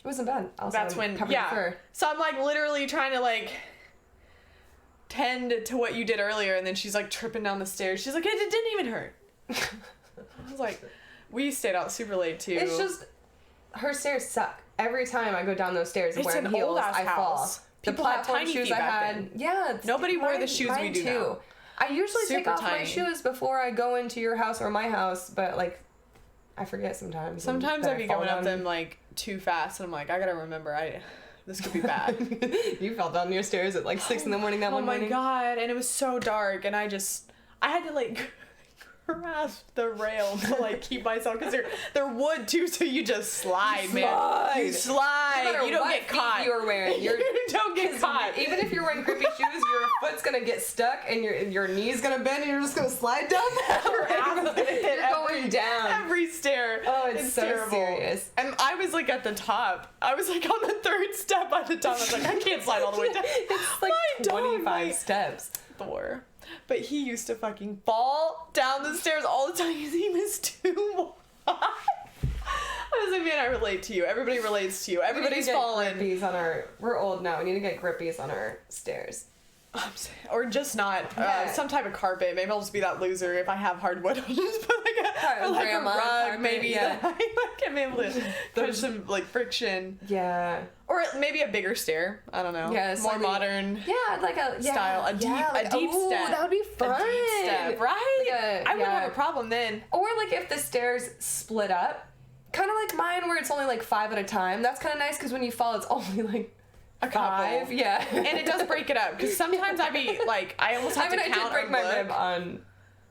It wasn't bad. Also, that's when covered in fur. So I'm like literally trying to like tend to what you did earlier, and then she's like tripping down the stairs. She's like, it didn't even hurt. I was like, we stayed out super late too. It's just her stairs suck. Every time I go down those stairs It's wearing an heels, old-ass I fall. house. The People had platform tiny shoes feet I back had. then. Yeah, Nobody wore the shoes we do now. I usually take Super off my tiny. shoes before I go into your house or my house, but like I forget sometimes. Sometimes and I'd be fall going up down. them like too fast, and I'm like, I gotta remember, this could be bad. You fell down your stairs at like 6 in the morning that one morning. Oh my god, and it was so dark, and I had to like grasp the rail to like keep myself, because they're wood too, so you just slide, man. You slide. No matter You don't what get feet caught. you were wearing. You don't get caught. Even if you're wearing grippy shoes, your foot's gonna get stuck and your knee's gonna bend and you're just gonna slide down Your ass is gonna hit You're going down. every stair. Oh, it's so terrible. serious. And I was like at the top. I was like on the 3rd step at the top. I was like, I can't slide all the way down. It's like My dog, 25 my steps. Thor. But he used to fucking fall down the stairs all the time because he was too wide. I was like, man, I relate to you. Everybody relates to you. Everybody's falling. We're old now. We need to get grippies on our stairs. Or just not some type of carpet. Maybe I'll just be that loser if I have hardwood. I'll just put like a grandma rug, carpet, maybe yeah. that I like, am able to catch some like friction. Yeah. Or maybe a bigger stair. I don't know. Yeah, more modern. Yeah, like a style. A deep step. That would be fun. A deep step, right? Like I wouldn't have a problem then. Or like if the stairs split up, kind of like mine where it's only like 5 at a time. That's kind of nice because when you fall, it's only like A couple. 5. Yeah. And it does break it up because sometimes I'd be like, I almost have to count I did break or my look. rib on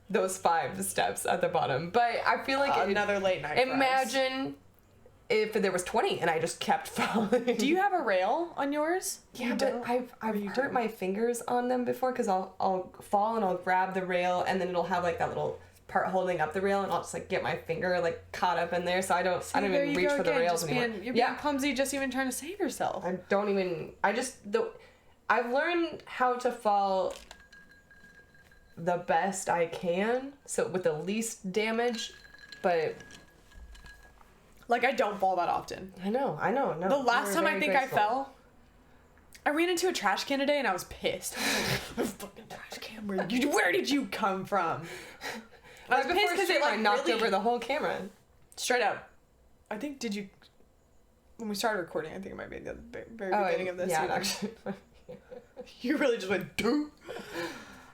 those 5 steps at the bottom, but I feel like Another late night. for us. imagine if there was 20 and I just kept falling. Do you have a rail on yours? Yeah, You but don't? I've you hurt do? my fingers on them before because I'll fall and I'll grab the rail and then it'll have like that little part holding up the rail and I'll just like get my finger like caught up in there, so I don't There even you reach go for the again, rails just anymore. You're being clumsy, just even trying to save yourself. I've learned how to fall the best I can, so with the least damage, but Like, I don't fall that often. I know. No, The last you're time I very think graceful. I fell, I ran into a trash can today and I was pissed. I was like, fucking trash can, where did you come from? I was Right pissed before because it stream, I like knocked really, over the whole camera. straight up. I think, when we started recording, I think it might be the very beginning of this. Yeah, you know? actually. You really just went, doo.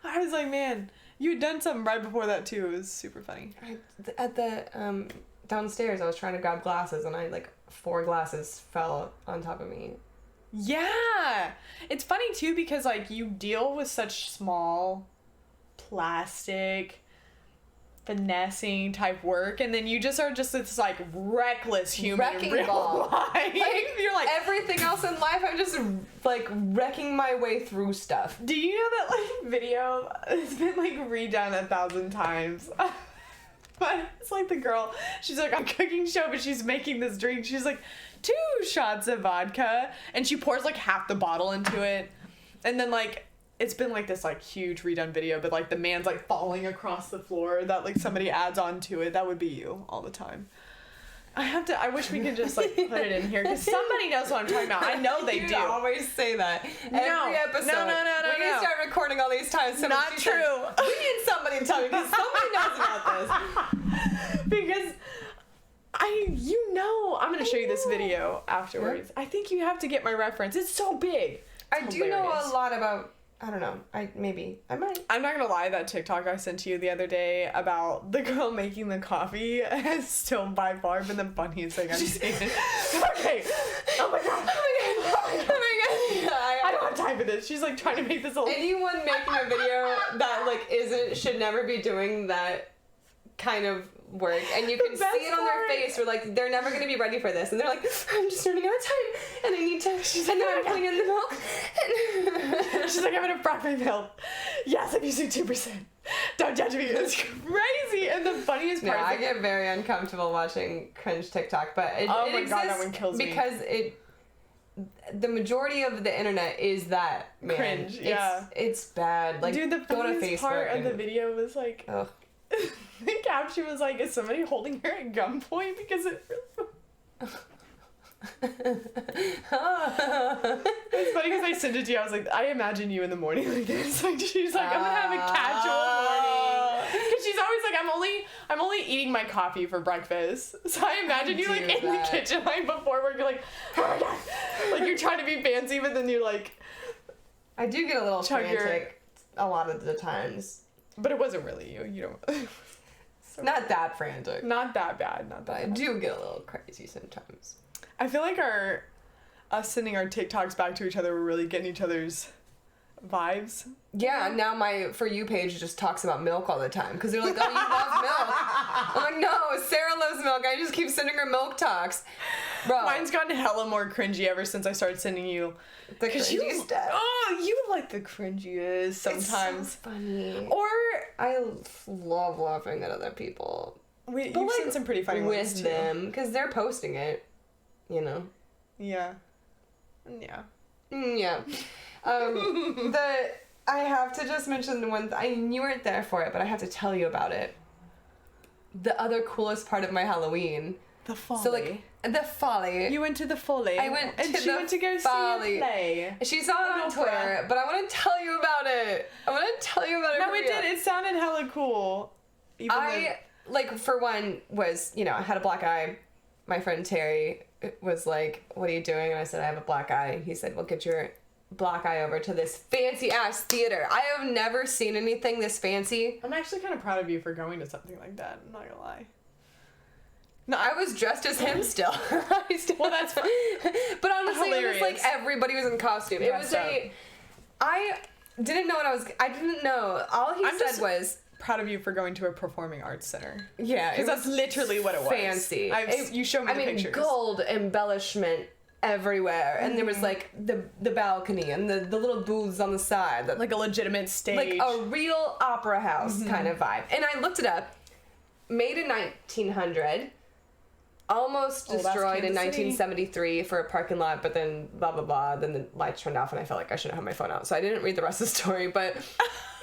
I was like, man, you had done something right before that too. It was super funny. At the downstairs, I was trying to grab glasses, and I like 4 glasses fell on top of me. Yeah, it's funny too because like you deal with such small plastic finessing type work, and then you just are just this like reckless human Wrecking in real ball. life. Like, You're like everything else in life, I'm just like wrecking my way through stuff. Do you know that like video has been like redone 1,000 times? But it's like the girl, she's like on a cooking show, but she's making this drink. She's like 2 shots of vodka, and she pours like half the bottle into it, and then like it's been like this like huge redone video, but like the man's like falling across the floor that like somebody adds on to it. That would be you all the time. I wish we could just like put it in here because somebody knows what I'm talking about. I know they do. You always say that. Every episode. No. We need to start recording all these times. Not true. We need somebody to tell me because somebody knows about this. Because I'm gonna show you this video afterwards. I think you have to get my reference. It's so big. I do know a lot about. I don't know. I might. I'm not gonna lie, that TikTok I sent to you the other day about the girl making the coffee is still by far been the funniest thing I've seen. Okay. Oh my god. I don't have time for this. She's like trying to make this whole. Anyone making a video that like should never be doing that kind of work, and you can see it on their face. We're like, they're never gonna be ready for this, and they're like, I'm just running out of time, and I need to. And then I'm putting in the milk. She's like, I'm gonna fry my milk. Yes, I'm using 2%. Don't judge me. It's crazy. And the funniest part. Yeah, I get very uncomfortable watching cringe TikTok, but it exists god, that one kills me because the majority of the internet is that, man. Cringe. Yeah, it's bad. Like, dude, the go to funniest Facebook part of the video was like. Ugh. The caption was like, is somebody holding her at gunpoint? Because it it's funny because I sent it to you. I was like, I imagine you in the morning like this. Like she's like, I'm gonna have a casual morning. Because she's always like, I'm only eating my coffee for breakfast. So I imagine you like in the kitchen like before work. You're like, oh my god, like you're trying to be fancy, but then you're like, I do get a little frantic a lot of the times. But it wasn't really you. You don't. Not that frantic. Not that bad. Not that bad. I do get a little crazy sometimes. I feel like us sending our TikToks back to each other, we're really getting each other's vibes. Yeah, now my For You page just talks about milk all the time. Because they're like, oh, you love milk. I'm like, no, Sarah loves milk. I just keep sending her milk talks. Bro. Mine's gotten hella more cringy ever since I started sending you. The cringy stuff. Oh, you like the cringiest sometimes. It's so funny. Or I love laughing at other people. You've seen some pretty funny ones too. With them, because they're posting it, you know. Yeah. Yeah. Yeah. I have to just mention the one. You weren't there for it, but I have to tell you about it. The other coolest part of my Halloween. The Folly. So like the Folly. You went to the Folly. I went to she went to go Folly. see a play. She saw it on Twitter, but I want to tell you about it. No, it did. It sounded hella cool. For one, was, I had a black eye. My friend Terry was like, what are you doing? And I said, I have a black eye. He said, well, get your black eye over to this fancy ass theater. I have never seen anything this fancy. I'm actually kind of proud of you for going to something like that. I'm not gonna lie. No, I was dressed as him still. Well, that's fun. But honestly, hilarious. It was like everybody was in costume. I didn't know. All he said was, proud of you for going to a performing arts center. Yeah, because that's literally what it was. Fancy. You showed me the pictures. Gold embellishment everywhere, and there was like the balcony and the little booths on the side, like a legitimate stage, like a real opera house kind of vibe. And I looked it up. Made in 1900. Almost destroyed in 1973 for a parking lot, but then blah blah blah. Then the lights turned off, and I felt like I shouldn't have my phone out, so I didn't read the rest of the story. But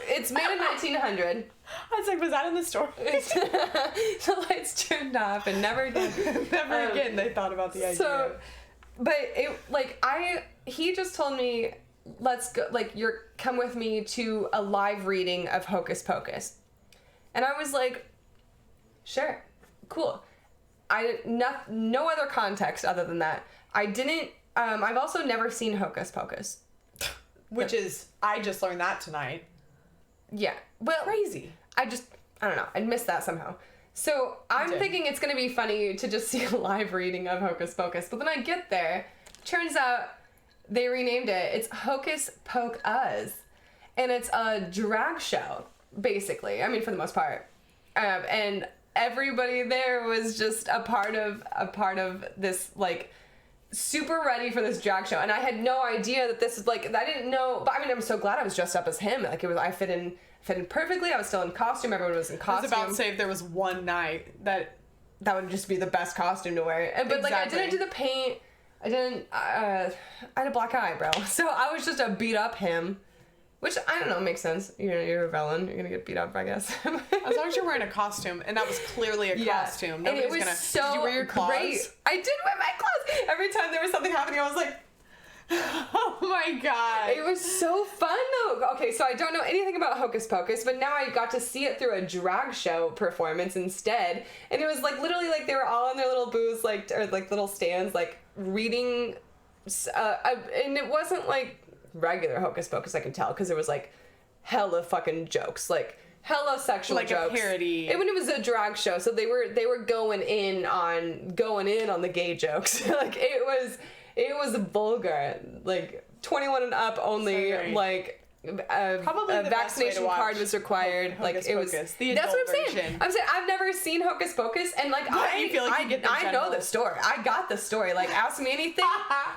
it's made in 1900. I was like, was that in the story? The lights turned off, and never again. Never again. They thought about the idea. So, but he just told me, let's go. Come with me to a live reading of Hocus Pocus, and I was like, sure, cool. No other context other than that. I've also never seen Hocus Pocus. I just learned that tonight. Yeah. Well, crazy. I don't know. I missed that somehow. So I'm thinking it's going to be funny to just see a live reading of Hocus Pocus. But then I get there. Turns out they renamed it. It's Hocus Poke-Us. And it's a drag show, basically. I mean, for the most part. and everybody there was just a part of this, like, super ready for this drag show, and I had no idea that this is like, I didn't know, but I mean, I'm so glad I was dressed up as him. Like, it was, I fit in perfectly. I was still in costume. Everyone was in costume. I was about to say, if there was one night that would just be the best costume to wear. But like, I didn't do the paint. I had a black eye, bro. So I was just a beat up him, which, I don't know, makes sense. You're a villain. You're gonna get beat up, I guess. As long as you're wearing a costume, and that was clearly a costume. Nobody's and it was gonna. So did you wear your claws? Great. I did wear my claws. Every time there was something happening, I was like, oh my god. It was so fun though. Okay, so I don't know anything about Hocus Pocus, but now I got to see it through a drag show performance instead. And it was like literally like they were all in their little booths, like, or like little stands, like reading. And it wasn't like regular Hocus Pocus, I can tell, because there was like hella fucking jokes, like hella sexual like jokes. Like a parody. When it was a drag show, so they were going in on the gay jokes. Like it was vulgar, like 21 and up only. So like probably a vaccination card was required. Hocus like it Pocus, was. the that's what I'm version. saying. I'm saying I've never seen Hocus Pocus, and like I know the story. I got the story. Like ask me anything.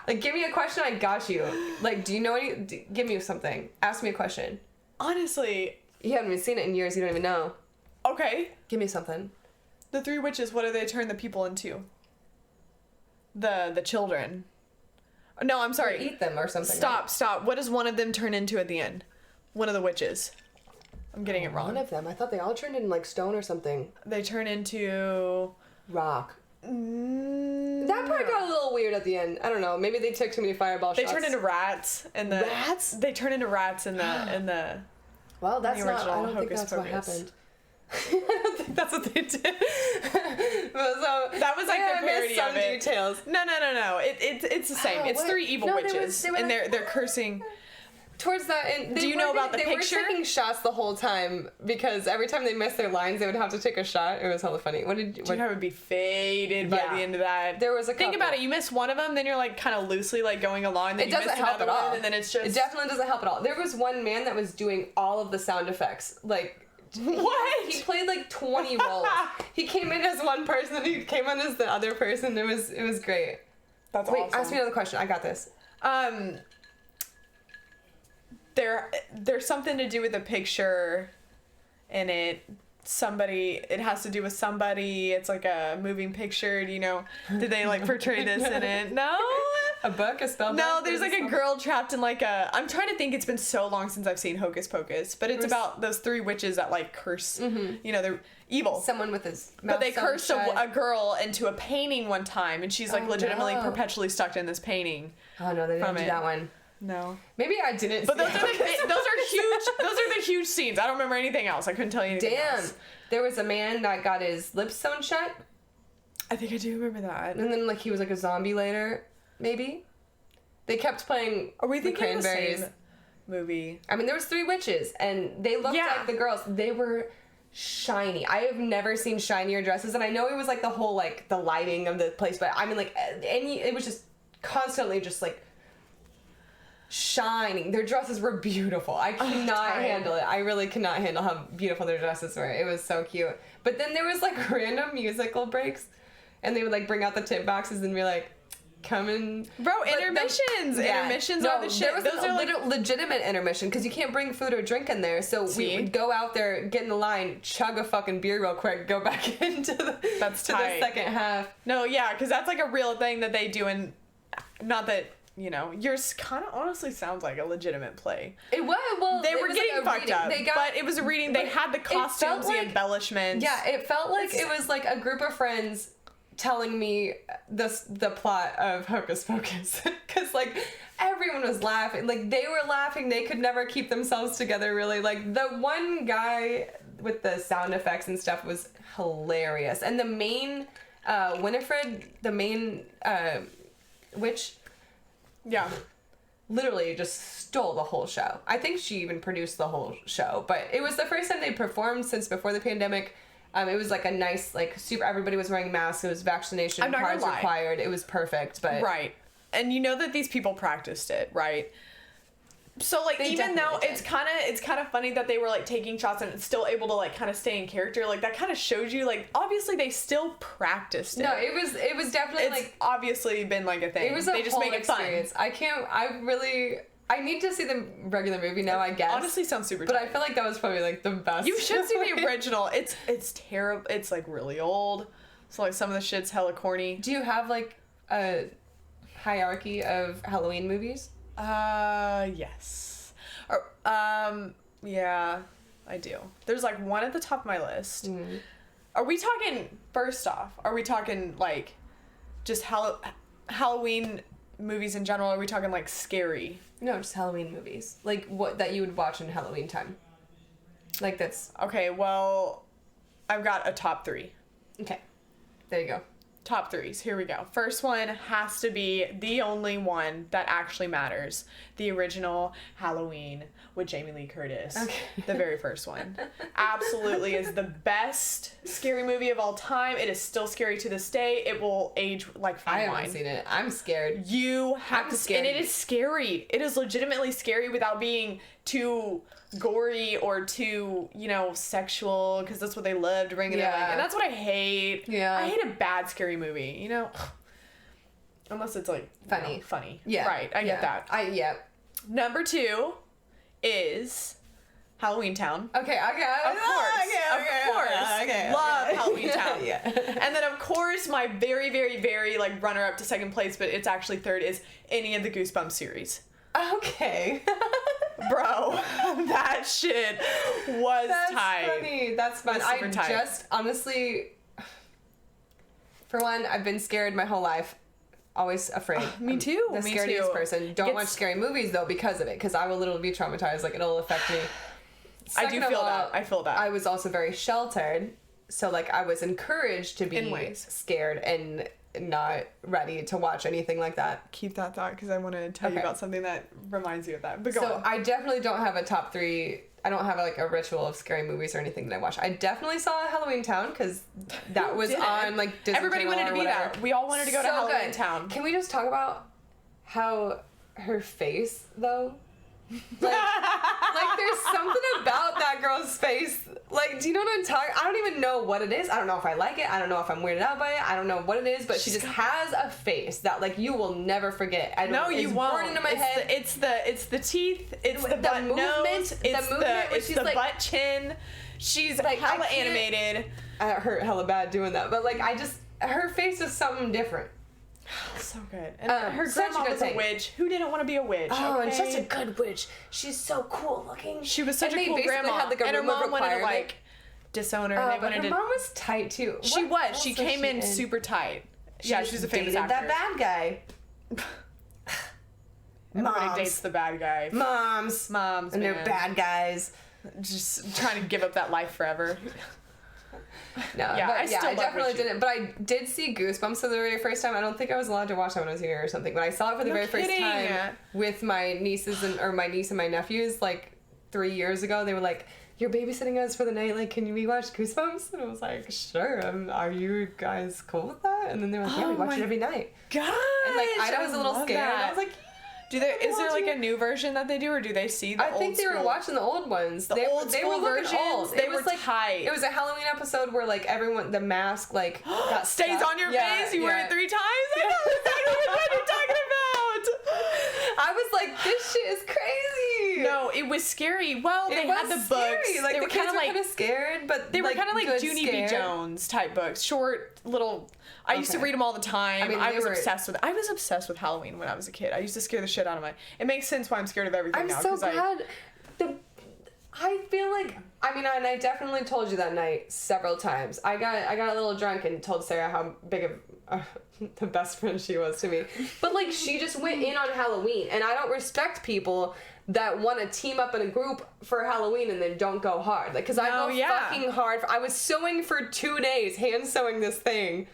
Like give me a question, I got you. Like do you know any? Give me something. Ask me a question. Honestly, you haven't even seen it in years. You don't even know. Okay. Give me something. The three witches. What do they turn the people into? The children. No, I'm sorry. They eat them or something. Stop. What does one of them turn into at the end? One of the witches. I'm getting it wrong. One of them. I thought they all turned into like stone or something. They turn into rock. That part got a little weird at the end. I don't know. Maybe they took too many fireball shots. They turn into rats and the rats. They turn into rats in the. Well, that's the not. I don't Hocus think that's Pocus. what happened. I don't think that's what they did. So that was like their parody some of it. Details. No. It's the same. It's three evil witches, and they're cursing. Towards that, and do you know about the picture? They were taking shots the whole time because every time they missed their lines, they would have to take a shot. It was hella funny. What did you? would be faded by the end of that. There was a couple. Think about it. You miss one of them, then you're like kind of loosely like going along. Then it doesn't help at all. And then it's just. It definitely doesn't help at all. There was one man that was doing all of the sound effects, like. What? He played like 20 roles. He came in as one person and he came in as the other person. It was great. That's Wait, awesome. ask me another question. I got this. There's something to do with the picture in it. It has to do with somebody. It's like a moving picture. Do you know? Did they like portray this in it? No? A book? A spell book? No, there's like a girl trapped in like a... I'm trying to think. It's been so long since I've seen Hocus Pocus. But it's about those three witches that like curse. Mm-hmm. You know, they're evil. Someone with his mouth But they cursed a girl into a painting one time. And she's like legitimately perpetually stuck in this painting. Oh no, they didn't do that one. No. Maybe I didn't. But those are huge. Those are the huge scenes. I don't remember anything else. I couldn't tell you anything else. There was a man that got his lips sewn shut. I think I do remember that. And then like he was like a zombie later, maybe. They kept playing. Are we thinking the Cranberries? The same movie? I mean, there was three witches, and they looked like the girls. They were shiny. I have never seen shinier dresses, and I know it was like the whole like the lighting of the place, but I mean like it was just constantly just like. Shining. Their dresses were beautiful. I cannot handle it. I really cannot handle how beautiful their dresses were. It was so cute. But then there was like random musical breaks, and they would like bring out the tip boxes and be like, "Come in, bro." Intermissions. Intermissions are the shit. Those are like legitimate intermission because you can't bring food or drink in there. So we would go out there, get in the line, chug a fucking beer real quick, go back into the the second half. No, yeah, because that's like a real thing that they do, and not that. You know, yours kind of honestly sounds like a legitimate play. It was, well, they were getting like fucked up, but it was a reading. They had the costumes, the embellishments. Yeah, it felt like it was like a group of friends telling me the plot of Hocus Pocus. Because, like, everyone was laughing. Like, they were laughing. They could never keep themselves together, really. Like, the one guy with the sound effects and stuff was hilarious. And the main, Winifred, the main witch... Yeah. Literally just stole the whole show. I think she even produced the whole show. But it was the first time they performed since before the pandemic. It was like a nice, like, super... Everybody was wearing masks. It was vaccination cards required. It was perfect, but... Right. And you know that these people practiced it, right? So like They even though definitely it's kind of funny that they were like taking shots and it's still able to like kind of stay in character, like that kind of shows you like obviously they still practiced it. No, it was definitely It's like obviously been like a thing. it was a they just whole make it experience. fun. I need to see the regular movie now, I guess. Honestly sounds super But tight. I feel like that was probably like the best. You should see the original. It's terrible. It's like really old. So like some of the shit's hella corny. Do you have like a hierarchy of Halloween movies? Yes. Or, yeah, I do. There's like one at the top of my list. Mm-hmm. Are we talking, first off, are we talking like just Halloween movies in general? Are we talking like scary? No, just Halloween movies. Like what that you would watch in Halloween time. Like that's Okay, well, I've got a top 3. okay. There you go. Top 3s. Here we go. First one has to be the only one that actually matters. The original Halloween with Jamie Lee Curtis. Okay. The very first one. Absolutely is the best scary movie of all time. It is still scary to this day. It will age like fine I wine. haven't seen it. I'm scared. You have I'm to, scared. and it is scary. It is legitimately scary without being too gory or too, sexual, because that's what they love to bring it in. Yeah. And that's what I hate. Yeah. I hate a bad scary movie, unless it's like Funny. funny. Yeah. Right. I get that. Yeah. Number 2 is Halloween Town. Okay. Of course. Okay. Love Halloween Town. Yeah. And then of course my very, very, very like runner up to second place, but it's actually third, is any of the Goosebumps series. Okay. Bro, that shit was That's tight. funny. That's fun. That's super I tight. just honestly, for one, I've been scared my whole life. Always afraid. Me too. The Me scariest too. person. Don't watch scary movies though because of it. Because I will literally be traumatized. Like it'll affect me. I do Second of feel all, that. I feel that. I was also very sheltered, so like I was encouraged to be In ways. scared and not ready to watch anything like that. Keep that thought because I want to tell you Okay. about something that reminds you of that. But go So on. I definitely don't have a top 3. I don't have like a ritual of scary movies or anything that I watch. I definitely saw Halloween Town because that was didn't? on like Disney Everybody Channel wanted to or be whatever. there. We all wanted to go to So Halloween good. Town. Can we just talk about how her face though? Like there's something about that girl's face. Like, do you know what I'm talking? I don't even know what it is. I don't know if I like it. I don't know if I'm weirded out by it. I don't know what it is, but she just has a face that like you will never forget. I don't, No, you it's won't. Born into my head. It's the teeth. It's the The butt movement, nose. the It's movement where it's she's the like- butt chin. She's Like, I hella can't- animated. I hurt hella bad doing that, but like her face is something different. So good. And her such a grandma good was a thing. witch. Who didn't want to be a witch? Oh, and okay? such a good witch. She's so cool looking. She was such And a they cool basically grandma. had, like, a and her room of mom wanted to requirement. like disown her. Oh, They but wanted her to. mom was tight too. She What was. else She came in in? super tight. Yeah, she's a famous dated actress. that bad guy. Everybody Moms. dates the bad guy. Moms. Moms, And man. they're bad guys. Just trying to give up that life forever. No, Yeah, but I yeah, still I love definitely Richie. didn't. But I did see Goosebumps for the very first time. I don't think I was allowed to watch that when I was here or something. But I saw it for the No very first kidding. time with my nieces or my niece and my nephews like 3 years ago. They were like, "You're babysitting us for the night. Like, can we watch Goosebumps?" And I was like, "Sure. Are you guys cool with that?" And then they were like, "Yeah, we Oh watch my it every night." Gosh, And like I was a little love scared. And I that. was like, Is there like a new version that they do, or do they see the I old think they were school? watching the old ones. The they old they were school looking versions? old. They It was were like tight. It was a Halloween episode where like everyone the mask like got Stays stuck. on your Yeah, face. You wear yeah. it 3 times. I know exactly what you're talking about. I was like, this shit is crazy. No, it was scary. Well, they was had the books. scary. Like they the were kids kind of were like kind of scared, but they were kind of like good Junie B. scared. Jones type books, short little. I used to Okay. read them all the time. I mean, I they was were- obsessed with. I was obsessed with Halloween when I was a kid. I used to scare the shit out of my. It makes sense why I'm scared of everything I'm now. so 'cause glad. I feel like and I definitely told you that night several times. I got a little drunk and told Sarah how big of the best friend she was to me. But like she just went in on Halloween, and I don't respect people that want to team up in a group for Halloween and then don't go hard. Like, cause I No, go yeah. fucking hard. I was sewing for 2 days, hand sewing this thing.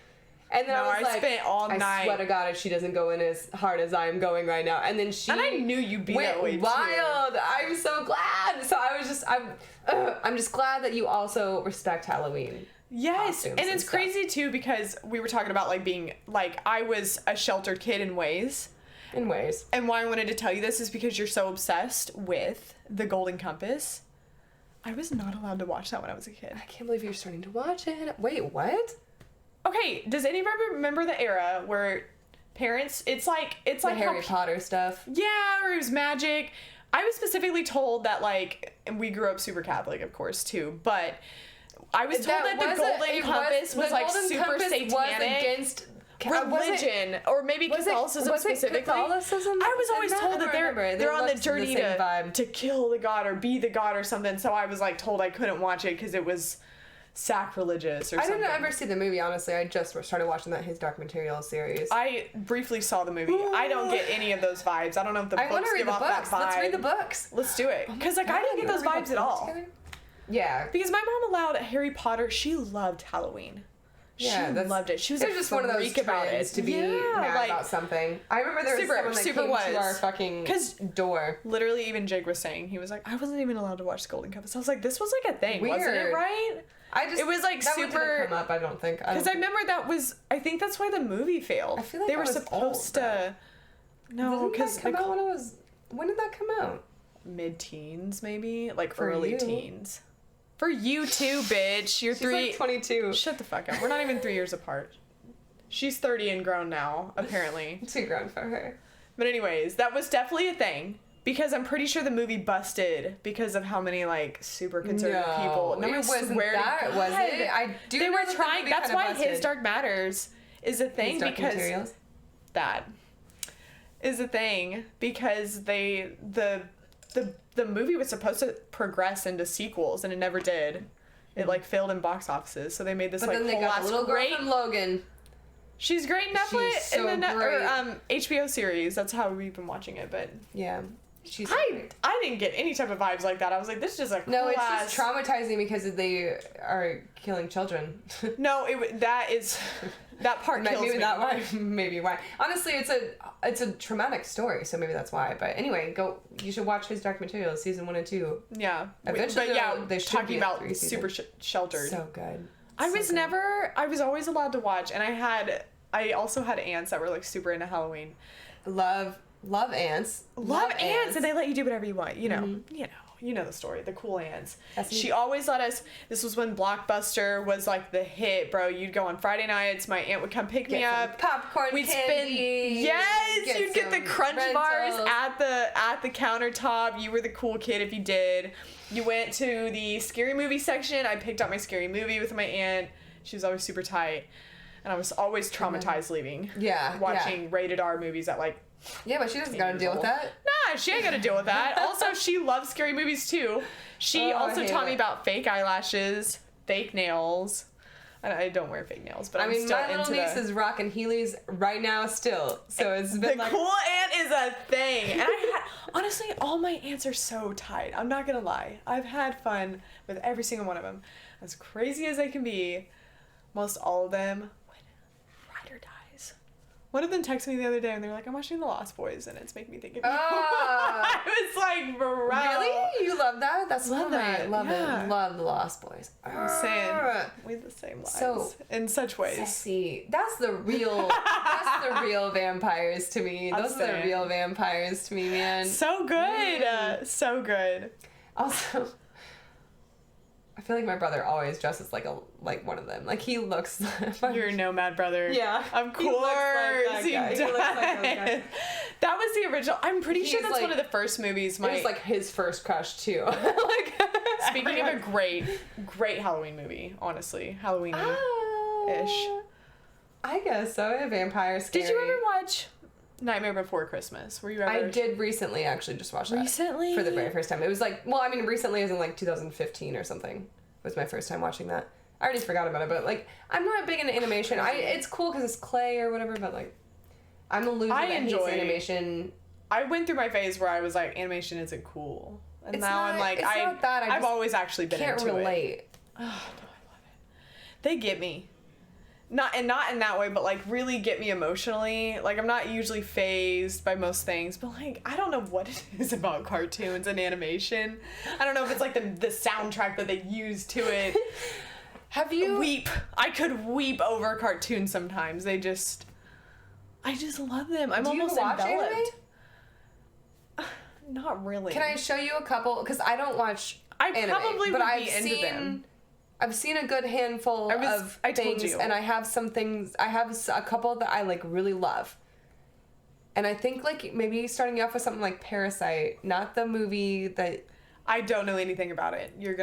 And then No, I was I like, spent all I night. swear to God, if she doesn't go in as hard as I am going right now. And then she And I knew you'd be went that way, too. wild. I'm so glad. So I was just, I'm just glad that you also respect Halloween. Yes, Costumes and it's stuff. crazy too because we were talking about like being like I was a sheltered kid in ways, in ways. And why I wanted to tell you this is because you're so obsessed with The Golden Compass. I was not allowed to watch that when I was a kid. I can't believe you're starting to watch it. Wait, what? Okay, does anybody remember the era where parents, it's like Harry Potter stuff. Yeah, or it was magic. I was specifically told that, like, and we grew up super Catholic, of course, too, but I was told that the Golden Compass was like super satanic. Was against religion, or maybe Catholicism specifically. Catholicism? I was always told that they're on the journey to kill the god or be the god or something, so I was like told I couldn't watch it because it was sacrilegious or something. I didn't ever see the movie, honestly. I just started watching his Dark Material series. I briefly saw the movie. I don't get any of those vibes. I don't know if the books give off that vibe. Let's read the books. Let's do it. Because like I didn't get those vibes at all. Yeah. Because my mom allowed Harry Potter. She loved Halloween. Yeah, she loved it. She was just one of those trends to be mad about something. I remember there was someone that came to our fucking door. Literally, even Jake was saying, he was like, I wasn't even allowed to watch The Golden Compass. I was like, this was like a thing, wasn't it, right? It was like that super. Didn't come up, I don't think. Because I remember I think that's why the movie failed. I feel like they were supposed to. No, because when did that come out? Mid-teens, maybe, like early teens. For you too, bitch. You're She's 3. Like 22. Shut the fuck up. We're not even 3 years apart. She's 30 and grown now, apparently. Too grown for her. But anyways, that was definitely a thing. Because I'm pretty sure the movie busted because of how many, like, super conservative people. No, it wasn't that, was it? I do They know were trying. That's why His Dark Matters is a thing, because that is a thing because the movie was supposed to progress into sequels and it never did. It like failed in box offices, so they made this but like then they whole got the little girl from Logan. She's great in Netflix. She's so and then great. HBO series. That's how we've been watching it. But yeah, she's. I didn't get any type of vibes like that. I was like, this is just a cool no. It's just traumatizing because they are killing children. No, that part kills me. Maybe why. Honestly, it's a traumatic story, so maybe that's why. But anyway, you should watch His Dark Materials season 1 and 2. Yeah, eventually. But yeah, they should talking about super sheltered. So good. I was always allowed to watch, and I also had aunts that were like super into Halloween. Love aunts. Love aunts, and they let you do whatever you want. You know the story. The cool aunts. She always let us. This was when Blockbuster was like the hit, bro. You'd go on Friday nights. My aunt would come pick me up. Popcorn. We'd candy. You'd get the Crunch bars at the countertop. You were the cool kid if you did. You went to the scary movie section. I picked up my scary movie with my aunt. She was always super tight, and I was always traumatized leaving. Yeah. Watching rated R movies at like. Yeah, but she doesn't gotta deal with that. Nah, she ain't gotta deal with that. Also, she loves scary movies too. She also taught me about fake eyelashes, fake nails. I don't wear fake nails, but I'm still into my little niece is rocking Heelys right now still. So it's been the cool aunt is a thing. And honestly, all my aunts are so tight. I'm not gonna lie. I've had fun with every single one of them. As crazy as they can be, most all of them. One of them texted me the other day and they were like, I'm watching The Lost Boys and it's making me think of you. I was like, bro. Really? You love that? That's love that. Love it. Love The Lost Boys. I'm saying we have the same lives in such ways. Sassy. That's the real vampires to me. Those are the real vampires to me, man. So good. So good. Also, I feel like my brother always dresses like one of them. Like he looks. Your nomad brother. Yeah, of course he does. That was the original. I'm pretty sure that's one of the first movies. It was like his first crush too. Speaking of a great Halloween movie, honestly, Halloween-ish. I guess so. A vampire scary. Did you ever watch Nightmare Before Christmas? Were you ever? I did recently actually just watch that. Recently? For the very first time. It was like, recently as in like 2015 or something. It was my first time watching that. I already forgot about it, but like, I'm not big into animation. It's cool because it's clay or whatever, but like, I'm a loser that hates animation. I went through my phase where I was like, animation isn't cool. And now I'm like, not that. I've always actually been into it. Can't relate. Oh, no, I love it. They get me. Not in that way, but like really get me emotionally. Like I'm not usually fazed by most things, but like I don't know what it is about cartoons and animation. I don't know if it's like the soundtrack that they use to it. Have you weep? I could weep over cartoons sometimes. They just I just love them. I'm Do you almost watch enveloped. anime? Not really. Can I show you a couple? Because I don't watch anime, probably but would I've be into seen them. I've seen a good handful of I told things, you. and I have some things. I have a couple that I like really love. And I think like maybe starting you off with something like Parasite, not the movie that. I don't know anything about it. You're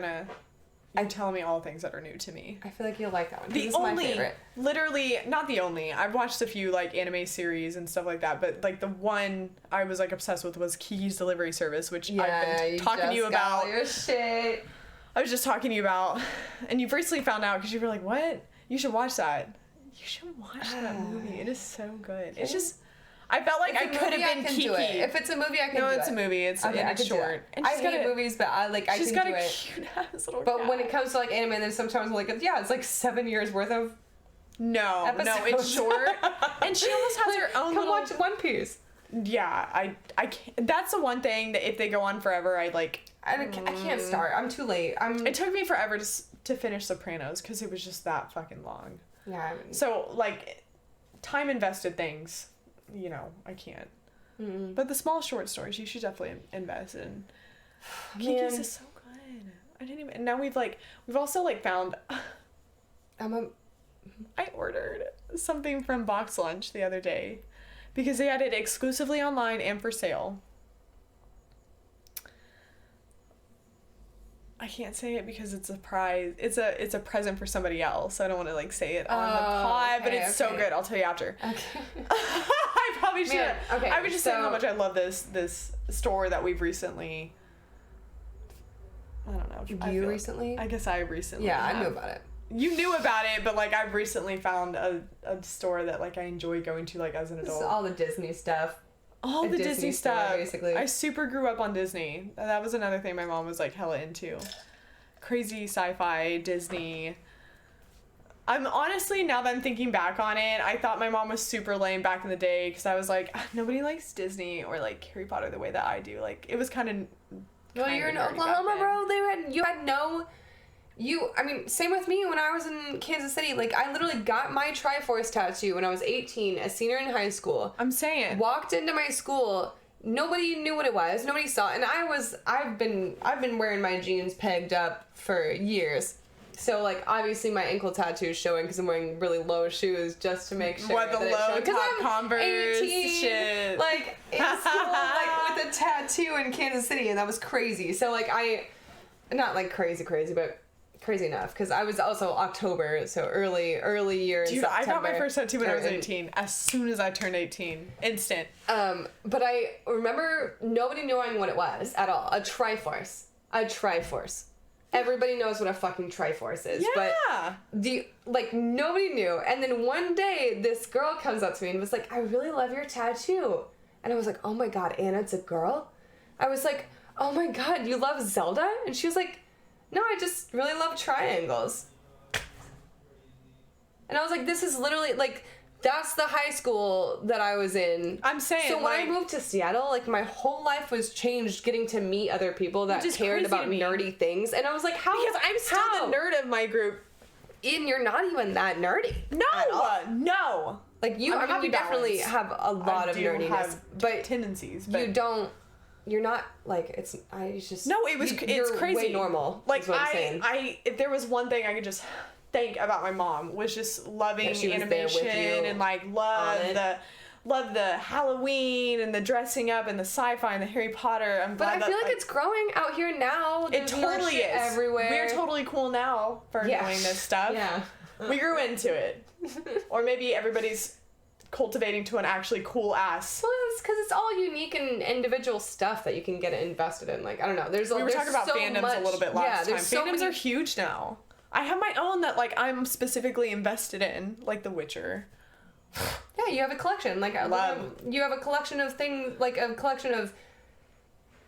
telling me all the things that are new to me. I feel like you'll like that one. The This only, is my favorite. literally, not the only. I've watched a few like anime series and stuff like that, but like the one I was like obsessed with was Kiki's Delivery Service, which I've been talking to you about. Your shit. I was just talking to you about, and you've recently found out because you were like, "What? You should watch that. You should watch that movie. It is so good." It's just. I felt like I could have been Kiki. If it's a movie, I can do it. No, it's a movie. It's short. And I hate movies, but I can do it. She's got a cute ass little But cat. when it comes to like anime, then sometimes I'm like, yeah, it's like 7 years worth of. No, it's short. And she almost has her own Come little. watch One Piece. Yeah, I can't. That's the one thing that if they go on forever, I can't start. I'm too late. It took me forever to finish Sopranos because it was just that fucking long. Yeah. So like, time invested things, I can't. Mm-hmm. But the small short stories, you should definitely invest in. Kiki's is so good. I didn't even. Now we've also like found. I ordered something from Box Lunch the other day, because they had it exclusively online and for sale. I can't say it because it's a prize. It's a present for somebody else. So I don't want to like say it on the pod, but it's so good. I'll tell you after. Okay. I probably should. Okay. I was just saying how much I love this store that we've recently. I don't know. Recently? I guess I recently. Yeah, I knew about it. You knew about it, but like I've recently found a store that like I enjoy going to like as an adult. It's all the Disney stuff. All the Disney stuff. Store, basically. I super grew up on Disney. That was another thing my mom was like hella into. Crazy sci-fi, Disney. I'm honestly, now that I'm thinking back on it, I thought my mom was super lame back in the day because I was like, nobody likes Disney or like Harry Potter the way that I do. Like it was kind of. Well, you're in Oklahoma, bro. Same with me when I was in Kansas City. Like, I literally got my Triforce tattoo when I was 18, a senior in high school. I'm saying. Walked into my school. Nobody knew what it was. Nobody saw it. And I've been wearing my jeans pegged up for years. So, like, obviously my ankle tattoo is showing because I'm wearing really low shoes just to make sure what the low top Converse 18, shit. Like, in school, like, with a tattoo in Kansas City, and that was crazy. So, like, not like crazy, but crazy enough, because I was also October, so early year in September. I got my first tattoo when I was 18. As soon as I turned 18. Instant. But I remember nobody knowing what it was at all. A Triforce. Everybody knows what a fucking Triforce is. Yeah. But nobody knew. And then one day, this girl comes up to me and was like, I really love your tattoo. And I was like, oh my god, Anna, it's a girl? I was like, oh my god, you love Zelda? And she was like, no, I just really love triangles. And I was like, this is literally, like, that's the high school that I was in. I'm saying, so when I moved to Seattle, like, my whole life was changed getting to meet other people that cared about nerdy things. And I was like, how? Because I'm still the nerd of my group. And you're not even that nerdy. No. Like, you definitely have a lot of nerdiness. But tendencies. But you're not, like, it's crazy. Way normal, like, is what I'm saying. if there was one thing I could just thank about my mom was just loving animation and, like, love the Halloween and the dressing up and the sci-fi and the Harry Potter. But I feel like it's growing out here now. It totally is. Everywhere. We're totally cool now for knowing this stuff. Yeah. We grew into it. Or maybe everybody's cultivating to an actually cool ass. Well, it's because it's all unique and individual stuff that you can get invested in. Like, I don't know. We were talking about fandoms a little bit last time. Fandoms are huge now. I have my own that, like, I'm specifically invested in, like The Witcher. Yeah, you have a collection. Like, you have a collection of things, like a collection of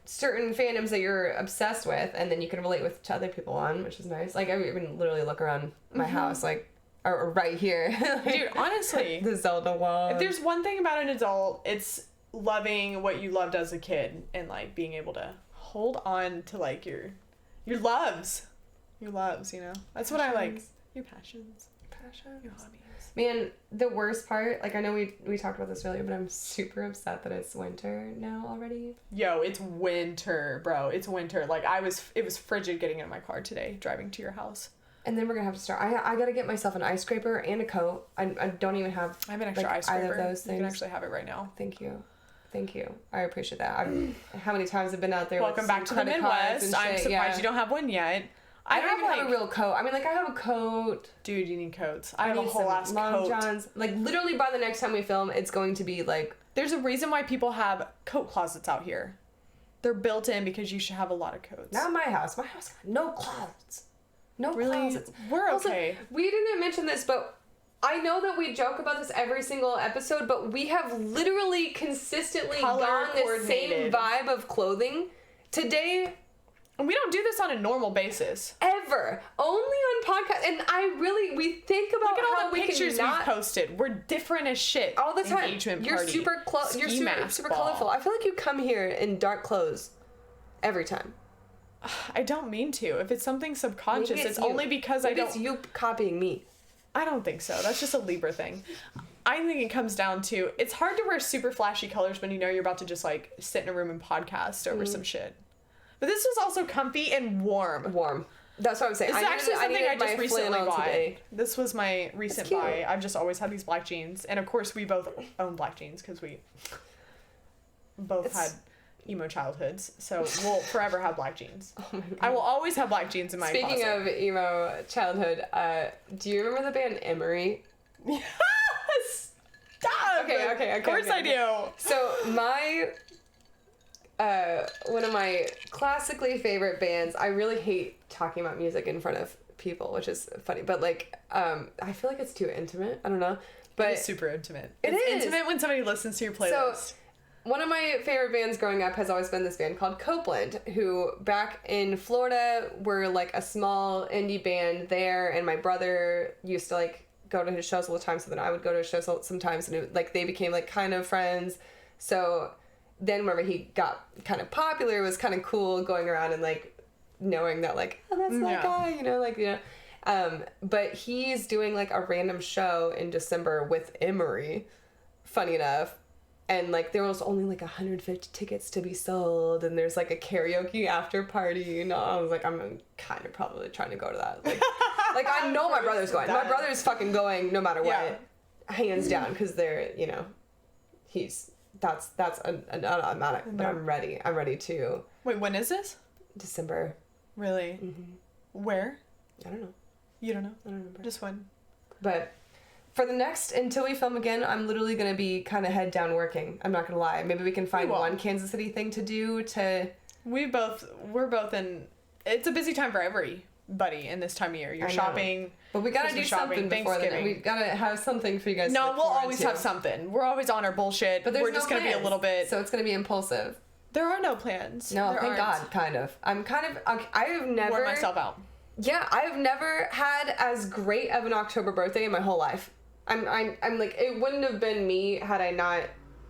certain fandoms that you're obsessed with, and then you can relate to other people on, which is nice. Like, I can literally look around my house, like, or right here. Like, dude, honestly. The Zelda wall. If there's one thing about an adult, it's loving what you loved as a kid and, like, being able to hold on to, like, your loves. Your loves, you know? That's what I like. Your passions. fashion. Your hobbies. Man, the worst part, like I know we talked about this earlier, but I'm super upset that it's winter now already. Yo, it's winter, bro. It's winter. Like it was frigid getting in my car today, driving to your house. And then we're gonna have to start. I gotta get myself an ice scraper and a coat. I don't even have. I have an extra ice scraper. Either of those things. You can actually have it right now. Thank you. I appreciate that. How many times I've been out there? Welcome back to the Midwest. I'm surprised you don't have one yet. I don't even have a real coat. I mean, like, I have a coat. Dude, you need coats. I have a whole ass coat. Johns. Like, literally by the next time we film, it's going to be, like... There's a reason why people have coat closets out here. They're built in because you should have a lot of coats. Not my house. My house got no closets. No closets. We're okay. Also, we didn't mention this, but I know that we joke about this every single episode, but we have literally consistently gone the same vibe of clothing. Today... And we don't do this on a normal basis. Ever. Only on podcast. And we think about Look at all how the pictures we posted. We're different as shit. All the time. Engagement You're party. super super colorful. I feel like you come here in dark clothes every time. I don't mean to. If it's something subconscious, it's only because Maybe it's you copying me. I don't think so. That's just a Libra thing. I think it comes down to, it's hard to wear super flashy colors when you know you're about to just like sit in a room and podcast over some shit. But this was also comfy and warm. Warm. That's what I'm saying. This is actually something I just recently bought. This was my recent buy. I've just always had these black jeans. And of course, we both own black jeans because we both had emo childhoods. So we'll forever have black jeans. Oh my God. I will always have black jeans in my closet. Speaking of emo childhood, do you remember the band Emery? Yes! Stop! Okay. Of course I do. So my... one of my classically favorite bands. I really hate talking about music in front of people, which is funny, but like I feel like it's too intimate. I don't know, but it's super intimate. It's intimate when somebody listens to your playlist. So one of my favorite bands growing up has always been this band called Copeland, who back in Florida were like a small indie band there, and my brother used to like go to his shows all the time, so then I would go to his shows sometimes, and like they became like kind of friends. So then whenever he got kind of popular, it was kind of cool going around and like knowing that like, oh, that's that guy, but he's doing like a random show in December with Emery, funny enough, and like there was only like 150 tickets to be sold, and there's like a karaoke after party, and I was like, I'm kind of probably trying to go to that, like I know my brother's going. My brother's fucking going no matter what, hands down, because they're, that's an automatic, but I'm ready to. Wait, when is this? December. Really? Mm-hmm. Where? I don't know. You don't know? I don't remember. Just when? But for the next, until we film again, I'm literally going to be kind of head down working. I'm not going to lie. Maybe we can find one Kansas City thing to do to... We're both in... It's a busy time for everybody in this time of year. You're shopping... But we gotta do something before then. We gotta have something for you guys to look we'll always have something. We're always on our bullshit. But we're just gonna be a little bit... So it's gonna be impulsive. There are no plans. No, thank God, kind of. I have never... Worn myself out. Yeah, I have never had as great of an October birthday in my whole life. I'm like, it wouldn't have been me had I not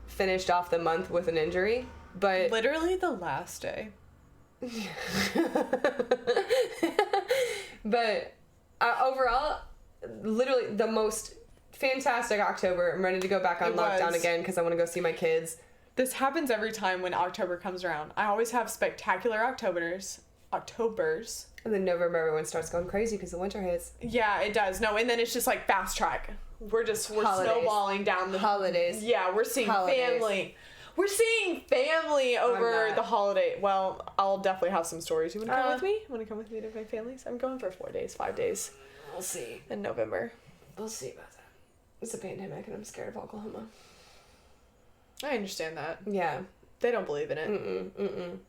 finished off the month with an injury, but... Literally the last day. But... overall, literally the most fantastic October. I'm ready to go back on lockdown again because I want to go see my kids. This happens every time when October comes around. I always have spectacular Octobers. And then November, everyone starts going crazy because the winter hits. Yeah, it does. No, and then it's just like fast track. We're snowballing down the... Holidays. Yeah, we're seeing family. We're seeing family over the holiday. Well, I'll definitely have some stories. You want to come with me? Want to come with me to my family's? I'm going for 5 days. We'll see. In November. We'll see about that. It's a pandemic and I'm scared of Oklahoma. I understand that. Yeah. They don't believe in it.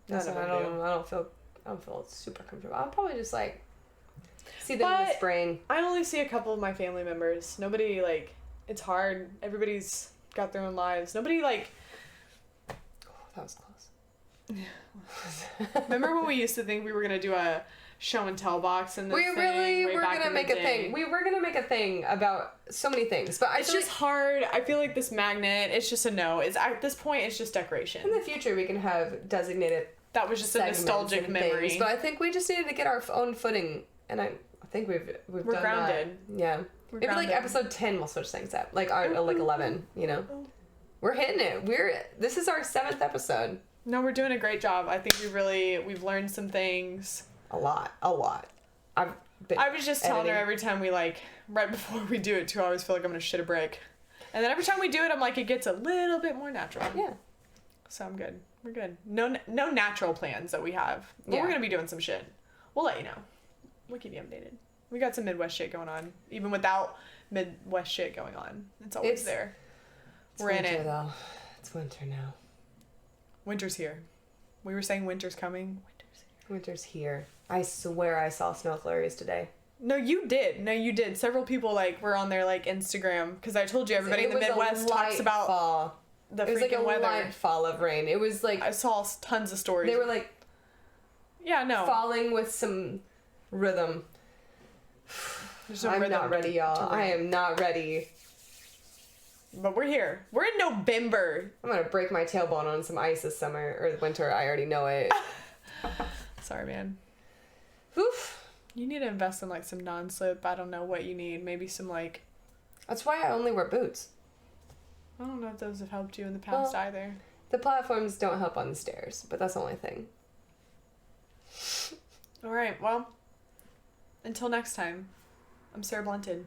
I don't feel super comfortable. I'll probably just like see them in the spring. I only see a couple of my family members. Nobody like, it's hard. Everybody's got their own lives. Nobody like... That was close. Remember when we used to think we were gonna do a show and tell box and we really were gonna make a thing. We were gonna make a thing about so many things, but it's just hard. I feel like this magnet, it's just a no. It's at this point, it's just decoration. In the future, we can have designated. That was just a nostalgic memory. But I think we just needed to get our own footing, and I think we're grounded. That. Yeah. Maybe like episode 10 we'll switch things up. Like like 11, you know? We're hitting it. This is our 7th episode. No, we're doing a great job. I think we've learned some things. A lot. I was just telling her every time we like, right before we do it too, I always feel like I'm gonna shit a brick. And then every time we do it, I'm like, it gets a little bit more natural. Yeah. So I'm good. We're good. No natural plans that we have. But we're gonna be doing some shit. We'll let you know. We'll keep you updated. We got some Midwest shit going on. Even without Midwest shit going on. It's always there. We're in it. Though. It's winter now. Winter's here. We were saying winter's coming. Winter's here. I swear I saw snow flurries today. No, you did. Several people like were on their like Instagram because I told you everybody in the Midwest talks about fall. The freaking it was like a weather. light fall of rain. It was like I saw tons of stories. They were like, falling with some rhythm. I'm rhythm not ready, y'all. I am not ready. But we're here. We're in November. I'm gonna break my tailbone on some ice this summer or winter. I already know it. Sorry, man. Oof. You need to invest in like some non-slip. I don't know what you need. Maybe some like. That's why I only wear boots. I don't know if those have helped you in the past either. The platforms don't help on the stairs, but that's the only thing. All right. Well, until next time, I'm Sarah Blunted.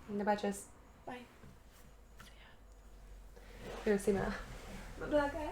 And the Betches. Bye. You're a black guy.